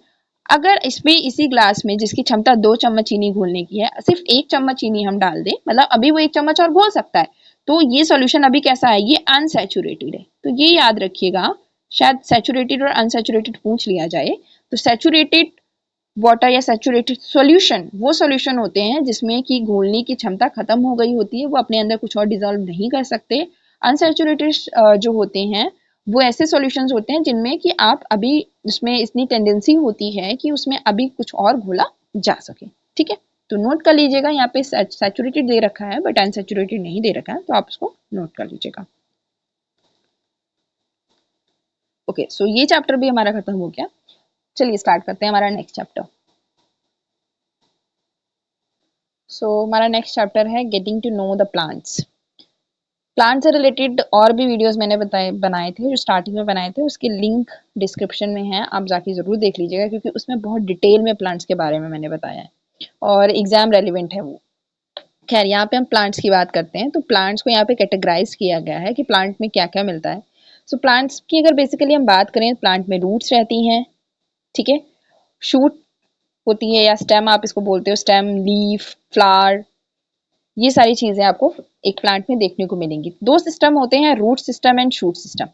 अगर इसमें इसी ग्लास में जिसकी क्षमता 2 चम्मच चीनी घोलने की है, सिर्फ 1 चम्मच चीनी हम डाल दें, मतलब अभी वो 1 चम्मच और घोल सकता है, तो ये सॉल्यूशन अभी कैसा है, ये अनसैचुरेटेड है। तो ये याद रखिएगा, शायद सैचुरेटेड और अनसैचुरेटेड पूछ लिया जाए। तो सैचुरेटेड वाटर या सैचुरेटेड सॉल्यूशन वो सॉल्यूशन होते हैं जिसमें कि घोलने की क्षमता खत्म हो गई होती है, वो अपने अंदर कुछ और डिजोल्व नहीं कर सकते। अनसैचुरेटेड जो होते हैं वो ऐसे सॉल्यूशंस होते हैं जिनमें कि आप अभी उसमें इतनी टेंडेंसी होती है कि उसमें अभी कुछ और घोला जा सके, ठीक है। तो नोट कर लीजिएगा, यहाँ पे सैचुरेटेड दे रखा है बट अनसैचुरेटेड नहीं दे रखा है, तो आप उसको नोट कर लीजिएगा। ओके, सो ये चैप्टर भी हमारा खत्म हो गया। चलिए स्टार्ट करते हैं हमारा नेक्स्ट चैप्टर। सो हमारा नेक्स्ट चैप्टर है getting to know the plants. Plant से रिलेटेड और भी वीडियोस मैंने बनाए थे, जो स्टार्टिंग में बनाए थे, उसके लिंक डिस्क्रिप्शन में है, आप जाके जरूर देख लीजिएगा क्योंकि उसमें बहुत डिटेल में प्लांट्स के बारे में मैंने बताया है और एग्जाम रेलिवेंट है वो। खैर, यहाँ पे हम प्लांट्स की बात करते हैं, तो प्लांट्स को यहाँ पे कैटेगराइज किया गया है कि प्लांट में क्या क्या मिलता है। सो प्लांट्स की अगर बेसिकली हम बात करें, प्लांट में रूट्स रहती हैं, ठीक है, शूट होती है या स्टेम आप इसको बोलते हो, स्टेम, लीफ, फ्लावर, ये सारी चीजें आपको एक प्लांट में देखने को मिलेंगी। 2 सिस्टम होते हैं, root system and shoot system,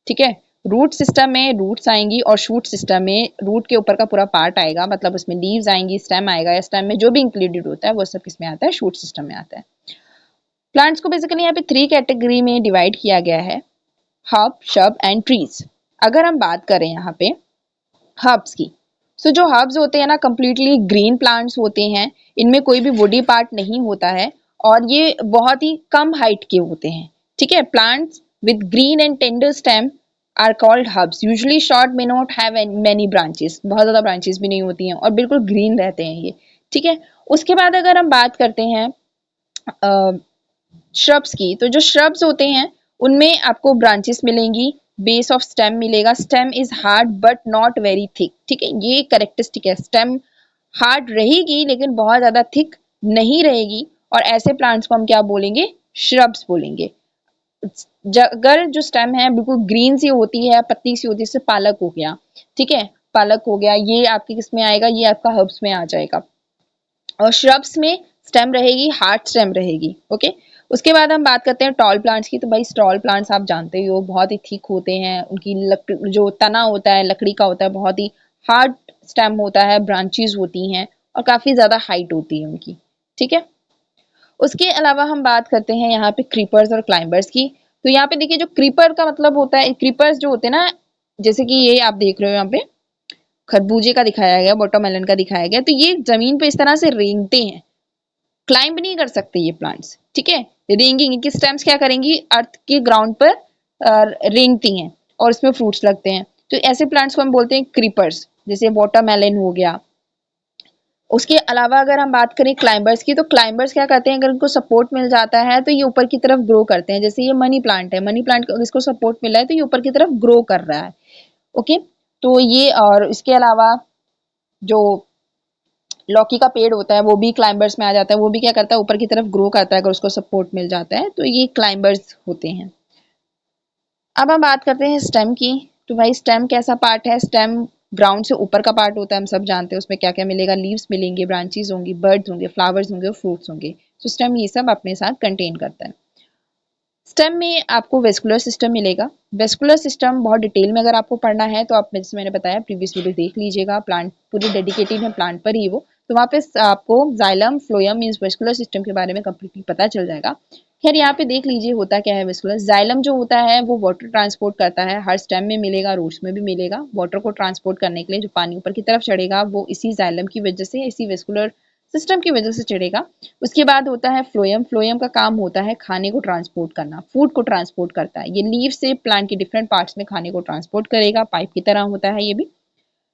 ठीक है। रूट सिस्टम में रूट्स आएंगी और शूट सिस्टम में रूट के ऊपर का पूरा पार्ट आएगा, मतलब उसमें लीव्स आएंगी, स्टेम आएगा, या स्टेम में जो भी इंक्लूडेड होता है वो सब किसमें आता है, शूट सिस्टम में आता है। प्लांट्स को बेसिकली यहाँ पे 3 कैटेगरी में डिवाइड किया गया है, हर्ब, शब एंड ट्रीज। अगर हम बात करें यहाँ पे हर्ब्स की, सो जो हर्ब्स होते हैं ना, कंप्लीटली ग्रीन प्लांट्स होते हैं, इनमें कोई भी वुडी पार्ट नहीं होता है और ये बहुत ही कम हाइट के होते हैं, ठीक है। Plants with green and tender stem are called herbs, usually short, may not have many branches, बहुत ज्यादा ब्रांचेस भी नहीं होती हैं और बिल्कुल ग्रीन रहते हैं ये, ठीक है। उसके बाद अगर हम बात करते हैं श्रब्स की, तो जो श्रब्स होते हैं उनमें आपको ब्रांचेस मिलेंगी, बेस ऑफ स्टेम मिलेगा, stem is hard but not very thick, ठीक है, ये करेक्टरिस्टिक है, स्टेम हार्ड रहेगी लेकिन बहुत ज्यादा थिक नहीं रहेगी, और ऐसे प्लांट्स को हम क्या बोलेंगे, श्रब्स बोलेंगे। अगर जो स्टेम है बिल्कुल ग्रीन सी होती है, पत्ती सी होती है, जैसे पालक हो गया, ठीक है, पालक हो गया, ये आपके किस में आएगा, ये आपका हर्ब्स में आ जाएगा। और श्रब्स में स्टेम रहेगी, हार्ड स्टेम रहेगी, ओके। उसके बाद हम बात करते हैं टॉल प्लांट्स की, तो भाई टॉल प्लांट्स आप जानते ही हो, बहुत ही थिक होते हैं, उनकी जो तना होता है लकड़ी का होता है, बहुत ही हार्ड स्टेम होता है, ब्रांचेस होती हैं और काफी ज्यादा हाइट होती है उनकी, ठीक है। उसके अलावा हम बात करते हैं यहाँ पे क्रीपर्स और क्लाइंबर्स की। तो यहाँ पे देखिए, जो क्रीपर का मतलब होता है, क्रीपर्स जो होते हैं ना, जैसे कि ये आप देख रहे हो यहाँ पे खरबूजे का दिखाया गया, वाटरमेलन का दिखाया गया, तो ये जमीन पे इस तरह से रेंगते हैं, क्लाइंब नहीं कर सकते ये प्लांट्स, ठीक है। रेंगिंग की स्टेम्स क्या करेंगी, अर्थ के ग्राउंड पर रेंगती हैं और इसमें फ्रूट्स लगते हैं। तो ऐसे प्लांट्स को हम बोलते हैं क्रीपर्स, जैसे वाटरमेलन हो गया। उसके अलावा अगर हम बात करें क्लाइंबर्स की, तो क्लाइंबर्स क्या करते हैं, अगर उनको सपोर्ट मिल जाता है तो ये ऊपर की तरफ ग्रो करते हैं। जैसे ये मनी प्लांट है, मनी प्लांट को इसको सपोर्ट मिला है तो ये ऊपर की तरफ ग्रो कर रहा है, ओके। तो ये, और इसके अलावा जो लौकी का पेड़ होता है वो भी क्लाइंबर्स में आ जाता है, वो भी क्या करता है, ऊपर की तरफ ग्रो करता है अगर उसको सपोर्ट मिल जाता है, तो ये क्लाइंबर्स होते हैं। अब हम बात करते हैं स्टेम की। तो भाई स्टेम कैसा पार्ट है, स्टेम ग्राउंड से ऊपर का पार्ट होता है, हम सब जानते हैं। उसमें क्या क्या मिलेगा, लीव्स मिलेंगे, ब्रांचेस होंगी, बर्ड्स होंगे, फ्लावर्स होंगे, फ्रूट्स होंगे। तो स्टेम ये सब अपने साथ कंटेन करता है। स्टेम में आपको वेस्कुलर सिस्टम मिलेगा। वेस्कुलर सिस्टम बहुत डिटेल में अगर आपको पढ़ना है तो आप, जैसे मैंने बताया, प्रीवियस वीडियो देख लीजिएगा, प्लांट पूरी डेडिकेटेड है प्लांट पर ही वो, तो वहाँ पे आपको xylem phloem means vascular system के बारे में कंप्लीटली पता चल जाएगा। खैर यहाँ पे देख लीजिए होता क्या है वेस्कुलर। जाइलम जो होता है वो वाटर ट्रांसपोर्ट करता है, हर स्टेम में मिलेगा, रूट्स में भी मिलेगा। वाटर को ट्रांसपोर्ट करने के लिए जो पानी ऊपर की तरफ चढ़ेगा वो इसी जाइलम की वजह से, इसी वेस्कुलर सिस्टम की वजह से चढ़ेगा। उसके बाद होता है फ्लोएम। फ्लोएम का काम होता है खाने को ट्रांसपोर्ट करना, फूड को ट्रांसपोर्ट करता है। ये लीव से प्लांट के डिफरेंट पार्ट्स में खाने को ट्रांसपोर्ट करेगा, पाइप की तरह होता है ये भी।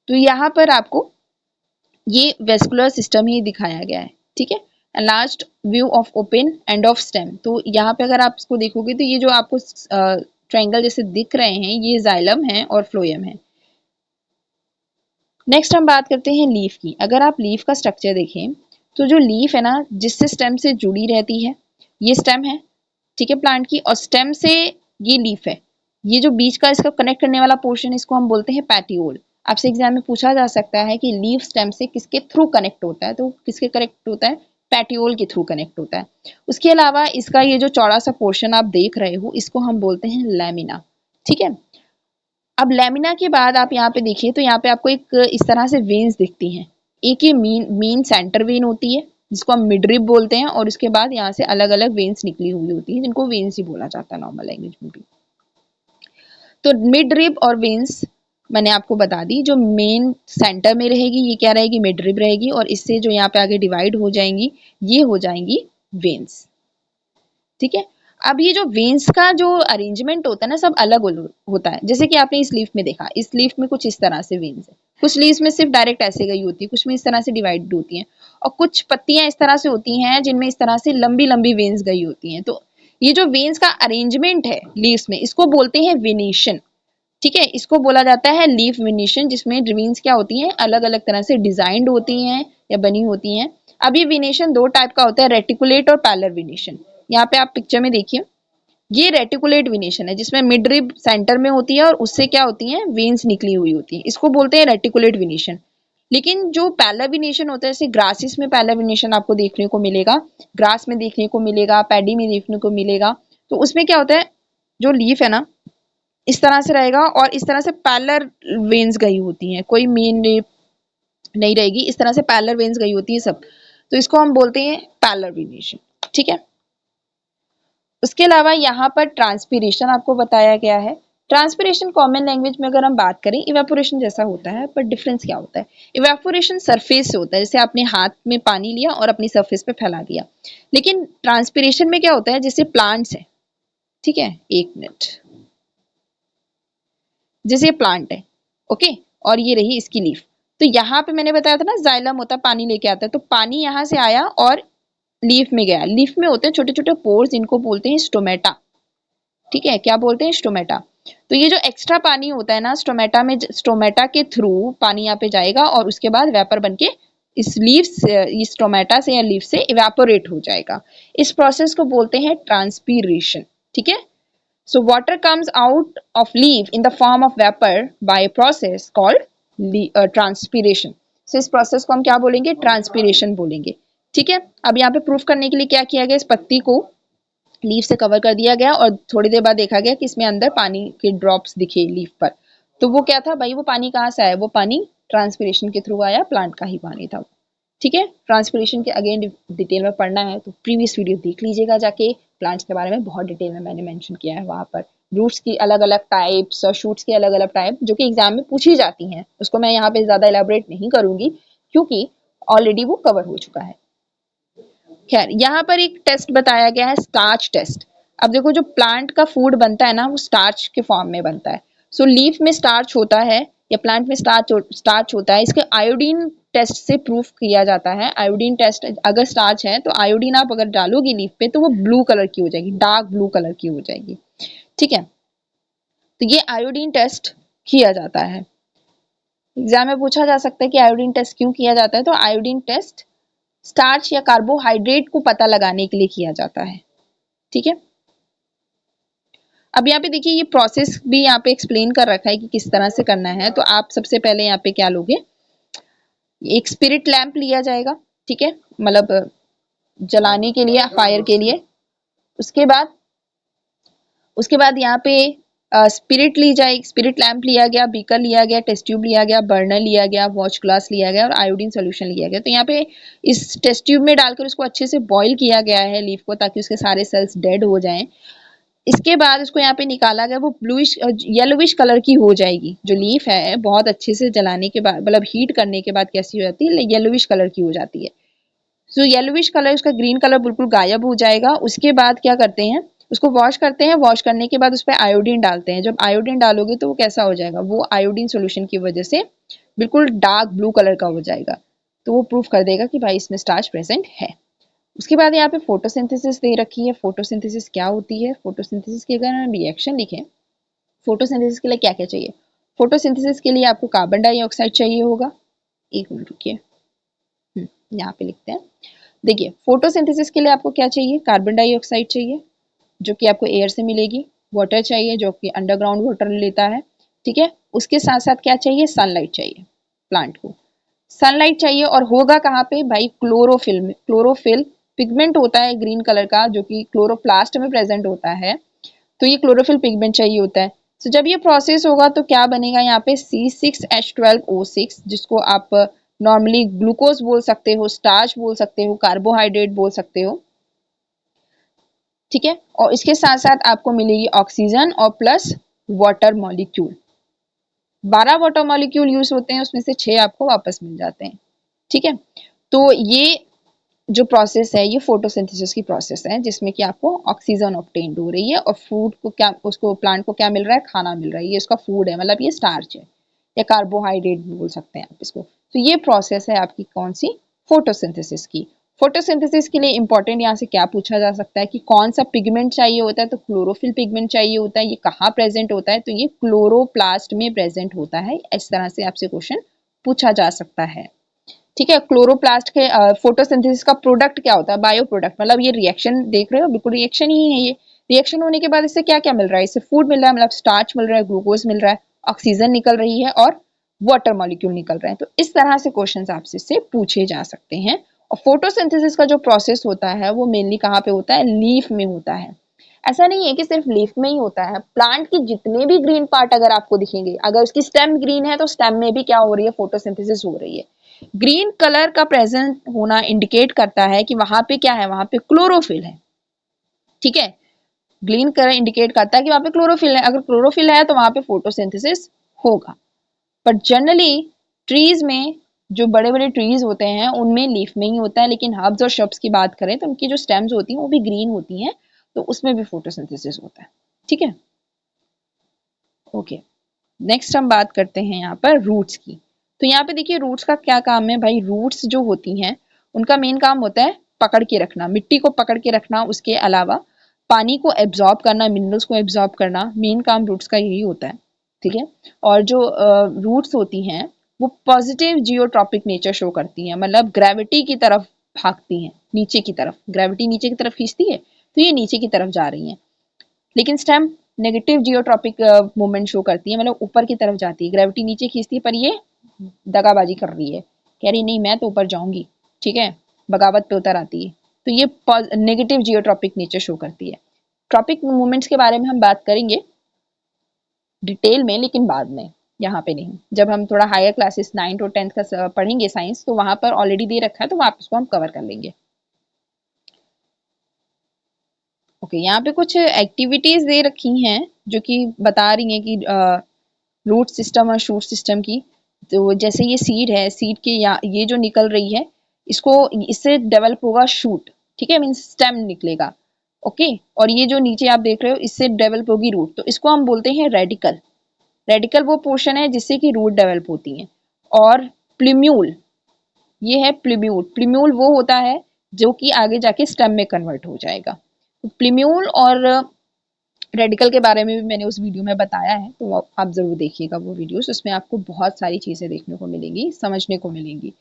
तो यहाँ पर आपको ये वेस्कुलर सिस्टम ही दिखाया गया है, ठीक है। Last view of open end of stem. तो यहाँ पे अगर आप इसको देखोगे तो ये जो आपको ट्रायंगल जैसे दिख रहे हैं ये जाइलम है और फ्लोएम है। नेक्स्ट हम बात करते हैं लीफ की। अगर आप लीफ का स्ट्रक्चर देखें तो जो लीफ है ना, जिससे स्टेम से जुड़ी रहती है, ये स्टेम है, ठीक है, प्लांट की, और स्टेम से ये लीफ है। ये जो बीच का इसका कनेक्ट करने वाला पोर्शन, इसको हम बोलते हैं पैटियोल। आपसे एग्जाम में पूछा जा सकता है कि लीफ स्टेम से किसके थ्रू कनेक्ट होता है, तो किसके कनेक्ट होता है, पैटियोल के थ्रू कनेक्ट होता है। उसके अलावा इसका ये जो चौड़ा सा पोर्शन आप देख रहे हो, इसको हम बोलते हैं लैमिना, ठीक है। अब लैमिना के बाद आप यहाँ पे देखिए तो यहाँ पे आपको एक इस तरह से वेन्स दिखती हैं। एक ये मेन सेंटर वेन होती है जिसको हम मिडरिब बोलते हैं, और उसके बाद यहाँ से अलग अलग वेन्स निकली हुई होती है जिनको वेन्स ही बोला जाता है नॉर्मल लैंग्वेज में भी। तो मिडरिब और वेन्स मैंने आपको बता दी। जो मेन सेंटर में रहेगी ये क्या रहेगी, मिडरिब रहेगी, और इससे जो यहाँ पे आगे डिवाइड हो जाएंगी ये हो जाएंगी वेन्स, ठीक है। अब ये जो वेन्स का जो अरेंजमेंट होता है ना, सब अलग होता है। जैसे कि आपने इस लीफ में देखा, इस लीफ में कुछ इस तरह से वेन्स है, कुछ लीव्स में सिर्फ डायरेक्ट ऐसे गई होती है, कुछ में इस तरह से डिवाइड होती हैं, और कुछ पत्तियां इस तरह से होती हैं जिनमें इस तरह से लंबी लंबी वेन्स गई होती हैं। तो ये जो वेन्स का अरेंजमेंट है लीव्स में, इसको बोलते हैं वेनेशन, ठीक है। इसको बोला जाता है लीफ वेनेशन, जिसमें वेन्स क्या होती हैं, अलग अलग तरह से डिजाइंड होती हैं या बनी होती हैं। अब ये वेनेशन दो टाइप का होता है, रेटिकुलेट और पैलर वेनेशन। यहाँ पे आप पिक्चर में देखिए, ये रेटिकुलेट वेनेशन है जिसमें मिडरिब सेंटर में होती है और उससे क्या होती है, वेन्स निकली हुई होती है, इसको बोलते हैं रेटिकुलेट वेनेशन। लेकिन जो पैलर वेनेशन होता है, जैसे ग्रासेस में पैलर वेनेशन आपको देखने को मिलेगा, ग्रास में देखने को मिलेगा, पैडी में देखने को मिलेगा। तो उसमें क्या होता है, जो लीफ है ना इस तरह से रहेगा और इस तरह से पैलर वेन्स गई होती हैं, कोई मेन लीफ नहीं रहेगी, इस तरह से पैलर वेन्स गई होती है सब। तो इसको हम बोलते हैं पैलर वेनेशन, ठीक है। उसके अलावा यहाँ पर ट्रांसपीरेशन आपको बताया गया है। ट्रांसपीरेशन कॉमन लैंग्वेज में अगर हम बात करें इवेपोरेशन जैसा होता है, पर डिफरेंस क्या होता है, इवेपोरेशन सरफेस से होता है, जैसे आपने हाथ में पानी लिया और अपनी सरफेस पे फैला दिया। लेकिन ट्रांसपीरेशन में क्या होता है, जैसे प्लांट्स है, ठीक है, एक मिनट, जैसे ये प्लांट है, ओके, और ये रही इसकी लीफ। तो यहाँ पे मैंने बताया था ना जाइलम होता है, पानी लेके आता है, तो पानी यहाँ से आया और लीफ में गया। लीफ में होते हैं छोटे छोटे पोर्स, इनको बोलते हैं स्टोमेटा, ठीक है, क्या बोलते हैं, स्टोमेटा। तो ये जो एक्स्ट्रा पानी होता है ना स्टोमेटा में, स्टोमेटा के थ्रू पानी यहाँ पे जाएगा और उसके बाद वेपर बनके इस लीफ से, इस स्टोमेटा से या लीफ से इवेपोरेट हो जाएगा। इस प्रोसेस को बोलते हैं ट्रांसपीरेशन, ठीक है। So water comes out of leaf in the form of vapor by a process called transpiration. So इस प्रोसेस को हम क्या बोलेंगे, ट्रांसपीरेशन बोलेंगे, ठीक है। अब यहाँ पे प्रूफ करने के लिए क्या किया गया, इस पत्ती को लीफ से कवर कर दिया गया और थोड़ी देर बाद देखा गया कि इसमें अंदर पानी के ड्रॉप्स दिखे लीफ पर। तो वो क्या था भाई, वो पानी कहाँ से आया, वो पानी ट्रांसपीरेशन के थ्रू आया, प्लांट का ही पानी था, ठीक है। ट्रांसपीरेशन के अगेन डिटेल में पढ़ना है तो प्रीवियस वीडियो देख लीजिएगा जाके, प्लांट्स के बारे में बहुत डिटेल में मैंने मेंशन किया है वहां पर, रूट्स की अलग अलग टाइप्स और शूट्स की अलग अलग टाइप जो कि एग्जाम में पूछी जाती हैं, उसको मैं यहाँ पे ज़्यादा एलाबोरेट नहीं करूँगी क्योंकि ऑलरेडी वो कवर हो चुका है। खैर, यहाँ पर एक टेस्ट बताया गया है, स्टार्च टेस्ट। अब देखो, जो प्लांट का फूड बनता है ना, वो स्टार्च के फॉर्म में बनता है। सो लीफ में स्टार्च होता है या प्लांट में स्टार्च होता है, इसके आयोडीन टेस्ट से प्रूफ किया जाता है। आयोडीन टेस्ट, अगर स्टार्च है तो आयोडीन आप अगर डालोगी लीफ पे तो वो ब्लू कलर की हो जाएगी, डार्क ब्लू कलर की हो जाएगी। ठीक है, तो ये आयोडीन टेस्ट किया जाता है। एग्जाम में पूछा जा सकता है कि आयोडीन टेस्ट क्यों किया जाता है, तो आयोडीन टेस्ट स्टार्च या कार्बोहाइड्रेट को पता लगाने के लिए किया जाता है। ठीक है, अब यहाँ पे देखिए, ये प्रोसेस भी यहाँ पे एक्सप्लेन कर रखा है कि किस तरह से करना है। तो आप सबसे पहले यहाँ पे क्या लोगे, एक स्पिरिट लैंप लिया जाएगा। ठीक है, मतलब जलाने के लिए, फायर के लिए। उसके बाद यहाँ पे स्पिरिट ली जाए, स्पिरिट लैंप लिया गया, बीकर लिया गया, टेस्ट ट्यूब लिया गया, बर्नर लिया गया, वॉच ग्लास लिया गया और आयोडीन सोल्यूशन लिया गया। तो यहाँ पे इस टेस्ट ट्यूब में डालकर उसको अच्छे से बॉईल किया गया है लीफ को, ताकि उसके सारे सेल्स डेड हो जाएं। इसके बाद उसको यहाँ पे निकाला गया, वो ब्लूइश येलोविश कलर की हो जाएगी। जो लीफ है बहुत अच्छे से जलाने के बाद, मतलब हीट करने के बाद कैसी हो जाती है, येलोविश कलर की हो जाती है। सो येलोविश कलर, उसका ग्रीन कलर बिल्कुल गायब हो जाएगा। उसके बाद क्या करते हैं, उसको वॉश करते हैं। वॉश करने के बाद उस पर आयोडीन डालते हैं। जब आयोडीन डालोगे तो वो कैसा हो जाएगा, वो आयोडीन सोल्यूशन की वजह से बिल्कुल डार्क ब्लू कलर का हो जाएगा। तो वो प्रूफ कर देगा कि भाई इसमें स्टार्च प्रेजेंट है। उसके बाद यहाँ पे फोटोसिंथेसिस दे रखी है। फोटोसिंथेसिस क्या होती है, फोटोसिंथेसिस की अगर हम रिएक्शन लिखें, फोटोसिंथेसिस के लिए क्या क्या चाहिए। फोटोसिंथेसिस के लिए आपको कार्बन डाइऑक्साइड चाहिए होगा। एक मिनट रुकिए, यहाँ पे लिखते हैं। देखिए, फोटोसिंथेसिस के लिए आपको क्या चाहिए, कार्बन डाइऑक्साइड चाहिए जो कि आपको एयर से मिलेगी। वाटर चाहिए जो कि अंडरग्राउंड वाटर लेता है। ठीक है, उसके साथ साथ क्या चाहिए, सनलाइट चाहिए प्लांट को। सनलाइट चाहिए, और होगा कहाँ पे भाई, क्लोरोफिल में। क्लोरोफिल पिगमेंट होता है ग्रीन कलर का, जो कि क्लोरोप्लास्ट में प्रेजेंट होता है। तो ये क्लोरोफिल पिगमेंट चाहिए होता है। तो जब ये प्रोसेस होगा तो क्या बनेगा, यहाँ पे C6H12O6, जिसको आप नॉर्मली ग्लूकोज बोल सकते हो, स्टार्च बोल सकते हो, कार्बोहाइड्रेट बोल सकते हो। ठीक है, और इसके साथ साथ आपको मिलेगी ऑक्सीजन और plus water molecule. 12 water molecule use होते हैं, उसमें से 6 आपको वापस मिल जाते हैं। ठीक है, तो ये जो प्रोसेस है, ये फोटोसिंथेसिस की प्रोसेस है, जिसमें कि आपको ऑक्सीजन ऑब्टेन्ड हो रही है और फूड को क्या, उसको प्लांट को क्या मिल रहा है, खाना मिल रहा है। ये इसका फूड है, मतलब ये स्टार्च है या कार्बोहाइड्रेट बोल सकते हैं आप इसको। तो ये प्रोसेस है आपकी कौन सी, फोटोसिंथेसिस की। फोटोसिंथेसिस के लिए इंपॉर्टेंट यहाँ से क्या पूछा जा सकता है कि कौन सा पिगमेंट चाहिए होता है, तो क्लोरोफिल पिगमेंट चाहिए होता है। ये कहाँ प्रेजेंट होता है, तो ये क्लोरोप्लास्ट में प्रेजेंट होता है। इस तरह से आपसे क्वेश्चन पूछा जा सकता है। ठीक है, क्लोरोप्लास्ट के फोटोसिंथेसिस का प्रोडक्ट क्या होता है, बायो प्रोडक्ट, मतलब ये रिएक्शन देख रहे हो, बिल्कुल रिएक्शन ही है ये। रिएक्शन होने के बाद इससे क्या क्या मिल रहा है, इससे फूड मिल रहा है, मतलब स्टार्च मिल रहा है, ग्लूकोज मिल रहा है, ऑक्सीजन निकल रही है और वाटर मॉलिक्यूल निकल रहे हैं। तो इस तरह से क्वेश्चन आपसे से पूछे जा सकते हैं। और फोटोसिंथेसिस का जो प्रोसेस होता है वो मेनली कहाँ पे होता है, लीफ में होता है। ऐसा नहीं है कि सिर्फ लीफ में ही होता है, प्लांट की जितने भी ग्रीन पार्ट अगर आपको दिखेंगे, अगर उसकी स्टेम ग्रीन है तो स्टेम में भी क्या हो रही है, फोटोसिंथेसिस हो रही है। ग्रीन कलर का प्रेजेंट होना इंडिकेट करता है कि वहां पे क्या है, वहां पे क्लोरोफिल है। ठीक है, ग्रीन कलर इंडिकेट करता है कि वहां पे क्लोरोफिल है। अगर क्लोरोफिल है तो वहां पे फोटोसिंथेसिस होगा। पर जनरली ट्रीज में, जो बड़े बड़े ट्रीज होते हैं उनमें लीफ में ही होता है, लेकिन हर्ब्स और श्रब्स की बात करें तो उनकी जो स्टेम्स होती हैं वो भी ग्रीन होती हैं, तो उसमें भी फोटोसिंथेसिस होता है। ठीक है, ओके। नेक्स्ट हम बात करते हैं यहाँ पर रूट्स की। तो यहाँ पे देखिए, रूट्स का क्या काम है भाई। रूट्स जो होती हैं उनका मेन काम होता है पकड़ के रखना, मिट्टी को पकड़ के रखना। उसके अलावा पानी को एब्जॉर्ब करना, मिनरल्स को एब्जॉर्ब करना, मेन काम रूट्स का यही होता है। ठीक है, और जो रूट्स होती हैं वो पॉजिटिव जियोट्रॉपिक नेचर शो करती हैं, मतलब ग्रेविटी की तरफ भागती हैं, नीचे की तरफ। ग्रेविटी नीचे की तरफ खींचती है तो ये नीचे की तरफ जा रही हैं। लेकिन stem negative geotropic movement show करती है, मतलब ऊपर की तरफ जाती है। ग्रेविटी नीचे खींचती है पर ये दगाबाजी कर रही है, कह रही नहीं मैं तो ऊपर जाऊंगी। ठीक है, बगावत पे उतर आती है। तो ये नेगेटिव जियोट्रॉपिक नेचर शो करती है। ट्रॉपिक मूवमेंट्स के बारे में हम बात करेंगे डिटेल में, लेकिन बाद में, यहाँ पे नहीं। जब हम थोड़ा हायर क्लासेस 9th और 10th का पढ़ेंगे साइंस, तो वहां पर ऑलरेडी दे रखा है, तो वहां उसको हम कवर कर लेंगे। ओके, यहाँ पे कुछ एक्टिविटीज दे रखी हैं जो कि बता रही हैं कि रूट सिस्टम और शूट सिस्टम की। तो जैसे ये सीड है, सीड के ये जो निकल रही है, इसको इससे डेवलप होगा शूट, ठीक है, मीन्स स्टेम निकलेगा, ओके। और ये जो नीचे आप देख रहे हो, इससे डेवलप होगी रूट, तो इसको हम बोलते हैं रेडिकल। रेडिकल वो पोर्शन है जिससे कि रूट डेवलप होती है। और प्लूम्यूल, ये है प्लूम्यूल। प्लूम्यूल वो होता है जो कि आगे जाके स्टेम में कन्वर्ट हो जाएगा। तो प्लूम्यूल और रेडिकल के बारे में भी मैंने उस वीडियो में बताया है, तो आप जरूर देखिएगा वो वीडियोस, उसमें आपको बहुत सारी चीजें देखने को मिलेंगी, समझने को मिलेंगी।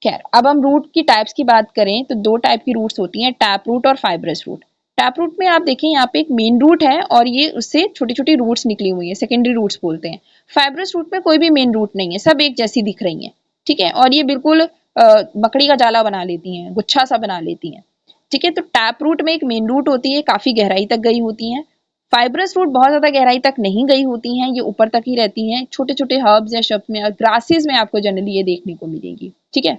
खैर, अब हम रूट की टाइप्स की बात करें तो दो टाइप की रूट्स होती हैं, टैप रूट और फाइब्रस रूट। टैप रूट में आप देखें यहाँ पे एक मेन रूट है और ये उससे छोटी छोटी रूट्स निकली हुई है, सेकेंडरी रूट्स बोलते हैं। फाइब्रस रूट में कोई भी मेन रूट नहीं है, सब एक जैसी दिख रही है, ठीक है, और ये बिल्कुल बकड़ी का जाला बना लेती हैं, गुच्छा सा बना लेती हैं, ठीक है। तो टैप रूट में एक मेन रूट होती है, काफी गहराई तक गई होती है। फाइब्रस रूट बहुत ज्यादा गहराई तक नहीं गई होती हैं, ये ऊपर तक ही रहती हैं, छोटे छोटे हर्ब्स या शब्द में और ग्रासेस में आपको जनरली ये देखने को मिलेगी, ठीक है।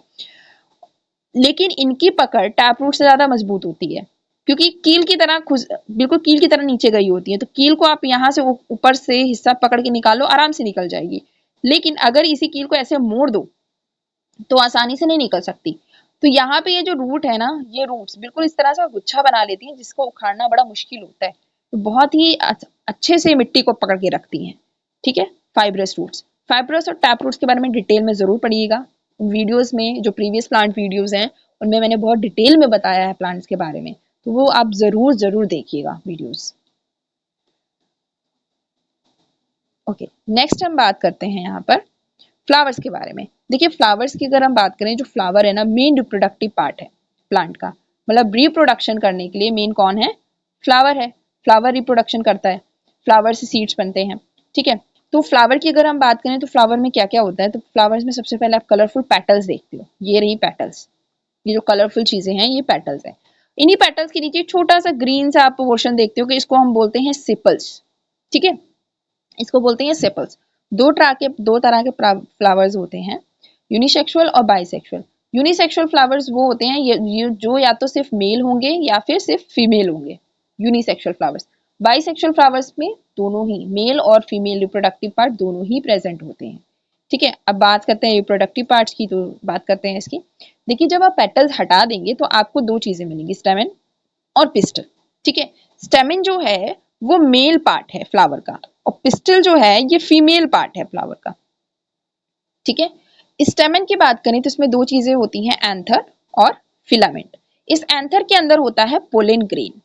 लेकिन इनकी पकड़ टैप रूट से ज्यादा मजबूत होती है, क्योंकि कील की तरह बिल्कुल कील की तरह नीचे गई होती है, तो कील को आप यहाँ से ऊपर से हिस्सा पकड़ के निकालो, आराम से निकल जाएगी। लेकिन अगर इसी कील को ऐसे मोड़ दो तो आसानी से नहीं निकल सकती। तो यहाँ पे ये जो रूट है ना, ये रूट्स बिल्कुल इस तरह से गुच्छा बना लेती हैं, जिसको उखाड़ना बड़ा मुश्किल होता है, तो बहुत ही अच्छे से मिट्टी को पकड़ के रखती हैं, ठीक है। फाइब्रस रूट्स, फाइब्रस और टैप रूट्स के बारे में डिटेल में जरूर पढ़िएगा। वीडियोस में जो प्रीवियस प्लांट वीडियोस हैं उनमें मैंने बहुत डिटेल में बताया है प्लांट्स के बारे में, तो वो आप जरूर जरूर देखिएगा वीडियोस। ओके, नेक्स्ट हम बात करते हैं यहाँ पर फ्लावर्स के बारे में। देखिए, फ्लावर्स की अगर हम बात करें, जो फ्लावर है ना, मेन रिप्रोडक्टिव पार्ट है प्लांट का, मतलब रिप्रोडक्शन करने के लिए मेन कौन है? फ्लावर है। फ्लावर रिप्रोडक्शन करता है, फ्लावर से सीड्स बनते हैं, ठीक है। तो फ्लावर की अगर हम बात करें तो फ्लावर में क्या क्या होता है, तो फ्लावर्स में सबसे पहले आप कलरफुल पेटल्स देखते हो, ये रही पेटल्स, ये जो कलरफुल चीजें हैं ये पेटल्स हैं। इन्हीं पेटल्स के नीचे छोटा सा ग्रीन सा आप पोर्शन देखते हो कि इसको हम बोलते हैं सेपल्स, ठीक है, इसको बोलते हैं सेपल्स। दो तरह के फ्लावर्स होते हैं, यूनिसेक्सुअल और बाइसेक्सुअल। यूनिसेक्सुअल फ्लावर्स वो होते हैं ये जो या तो सिर्फ मेल होंगे या फिर सिर्फ फीमेल होंगे, यूनिसेक्सुअल फ्लावर्स। बाइसेक्सुअल फ्लावर्स में दोनों ही मेल और फीमेल रिप्रोडक्टिव पार्ट दोनों ही प्रेजेंट होते हैं, ठीक है। अब बात करते हैं रिप्रोडक्टिव पार्ट्स की, तो बात करते हैं इसकी। देखिए, जब आप पेटल्स हटा देंगे तो आपको दो चीजें मिलेंगी, स्टेमेन और पिस्टल, ठीक है। स्टेमेन जो है वो मेल पार्ट है फ्लावर का, और पिस्टल जो है ये फीमेल पार्ट है फ्लावर का, ठीक है। स्टेमेन की बात करें तो इसमें दो चीजें होती हैं, एंथर और फिलामेंट। इस एंथर के अंदर होता है पोलन ग्रेन,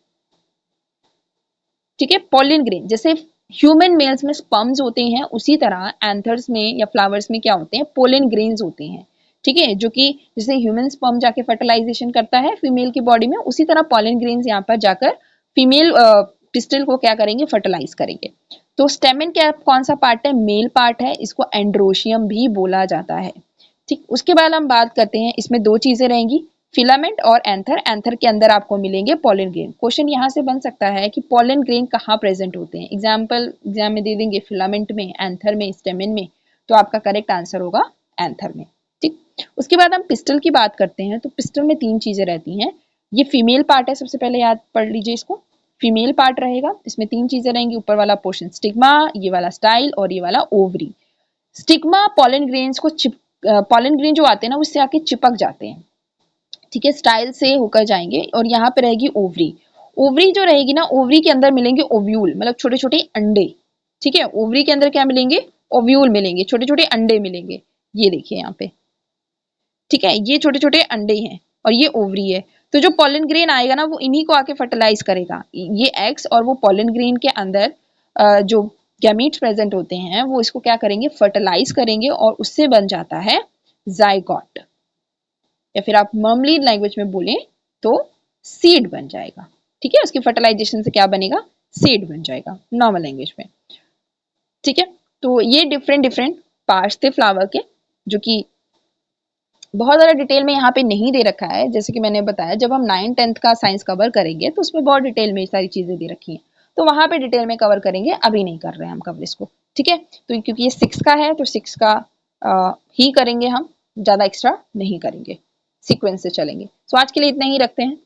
ठीक है। पोलन ग्रेन जैसे ह्यूमन मेल्स में स्पर्म्स होते हैं, उसी तरह एंथर्स में या फ्लावर्स में क्या होते हैं, पोलन ग्रेन्स होते हैं, ठीक है। जो कि जैसे ह्यूमन स्पर्म जाके फर्टिलाइजेशन करता है फीमेल की बॉडी में, उसी तरह पोलन ग्रेन्स यहाँ पर जाकर फीमेल पिस्टल को क्या करेंगे, फर्टिलाइज करेंगे। तो स्टेमेन क्या कौन सा पार्ट है, मेल पार्ट है, इसको एंड्रोशियम भी बोला जाता है, ठीक। उसके बाद हम बात करते हैं, इसमें दो चीजें रहेंगी, फिलामेंट और एंथर। एंथर के अंदर आपको मिलेंगे पोलन ग्रेन। क्वेश्चन यहाँ से बन सकता है कि पोलन ग्रेन कहाँ प्रेजेंट होते हैं, एग्जाम में दे देंगे फिलामेंट में, एंथर में, स्टेमेन में, तो आपका करेक्ट आंसर होगा एंथर में, ठीक। उसके बाद हम पिस्टल की बात करते हैं, तो पिस्टल में तीन चीजें रहती हैं, ये फीमेल पार्ट है, सबसे पहले याद पढ़ लीजिए इसको, फीमेल पार्ट रहेगा, इसमें तीन चीजें रहेंगी, ऊपर वाला पोर्शन स्टिग्मा, ये वाला स्टाइल और ये वाला ओवरी। स्टिग्मा पोलन ग्रेन्स को पोलन ग्रेन जो आते हैं ना उससे आके चिपक जाते हैं, ठीक है, स्टाइल से होकर जाएंगे, और यहाँ पे रहेगी ओवरी। ओवरी जो रहेगी ना, ओवरी के अंदर मिलेंगे ओव्यूल, मतलब छोटे छोटे अंडे, ठीक है। ओवरी के अंदर क्या मिलेंगे, ओव्यूल मिलेंगे, छोटे छोटे अंडे मिलेंगे, ये देखिए यहाँ पे, ठीक है, ये छोटे छोटे अंडे हैं और ये ओवरी है। तो जो पोलन ग्रेन आएगा ना वो इन्हीं को आके फर्टिलाइज करेगा, ये एग्स और वो पोलन ग्रेन के अंदर जो गैमीट्स प्रेजेंट होते हैं वो इसको क्या करेंगे, फर्टिलाइज करेंगे, और उससे बन जाता है जाइगोट, या फिर आप मर्मली लैंग्वेज में बोलें तो सीड बन जाएगा, ठीक है। उसकी फर्टिलाइजेशन से क्या बनेगा, सीड बन जाएगा नॉर्मल लैंग्वेज में, ठीक है। तो ये डिफरेंट डिफरेंट पार्ट्स थे फ्लावर के, जो कि बहुत ज़्यादा डिटेल में यहाँ पे नहीं दे रखा है, जैसे कि मैंने बताया जब हम 9th-10th का साइंस कवर करेंगे तो उसमें बहुत डिटेल में सारी चीजें दे रखी हैं, तो वहां पे डिटेल में कवर करेंगे, अभी नहीं कर रहे हैं हम कवर इसको, ठीक है। तो क्योंकि ये 6 का है तो 6 का ही करेंगे हम, ज्यादा एक्स्ट्रा नहीं करेंगे, सीक्वेंस से चलेंगे। तो आज के लिए इतना ही रखते हैं।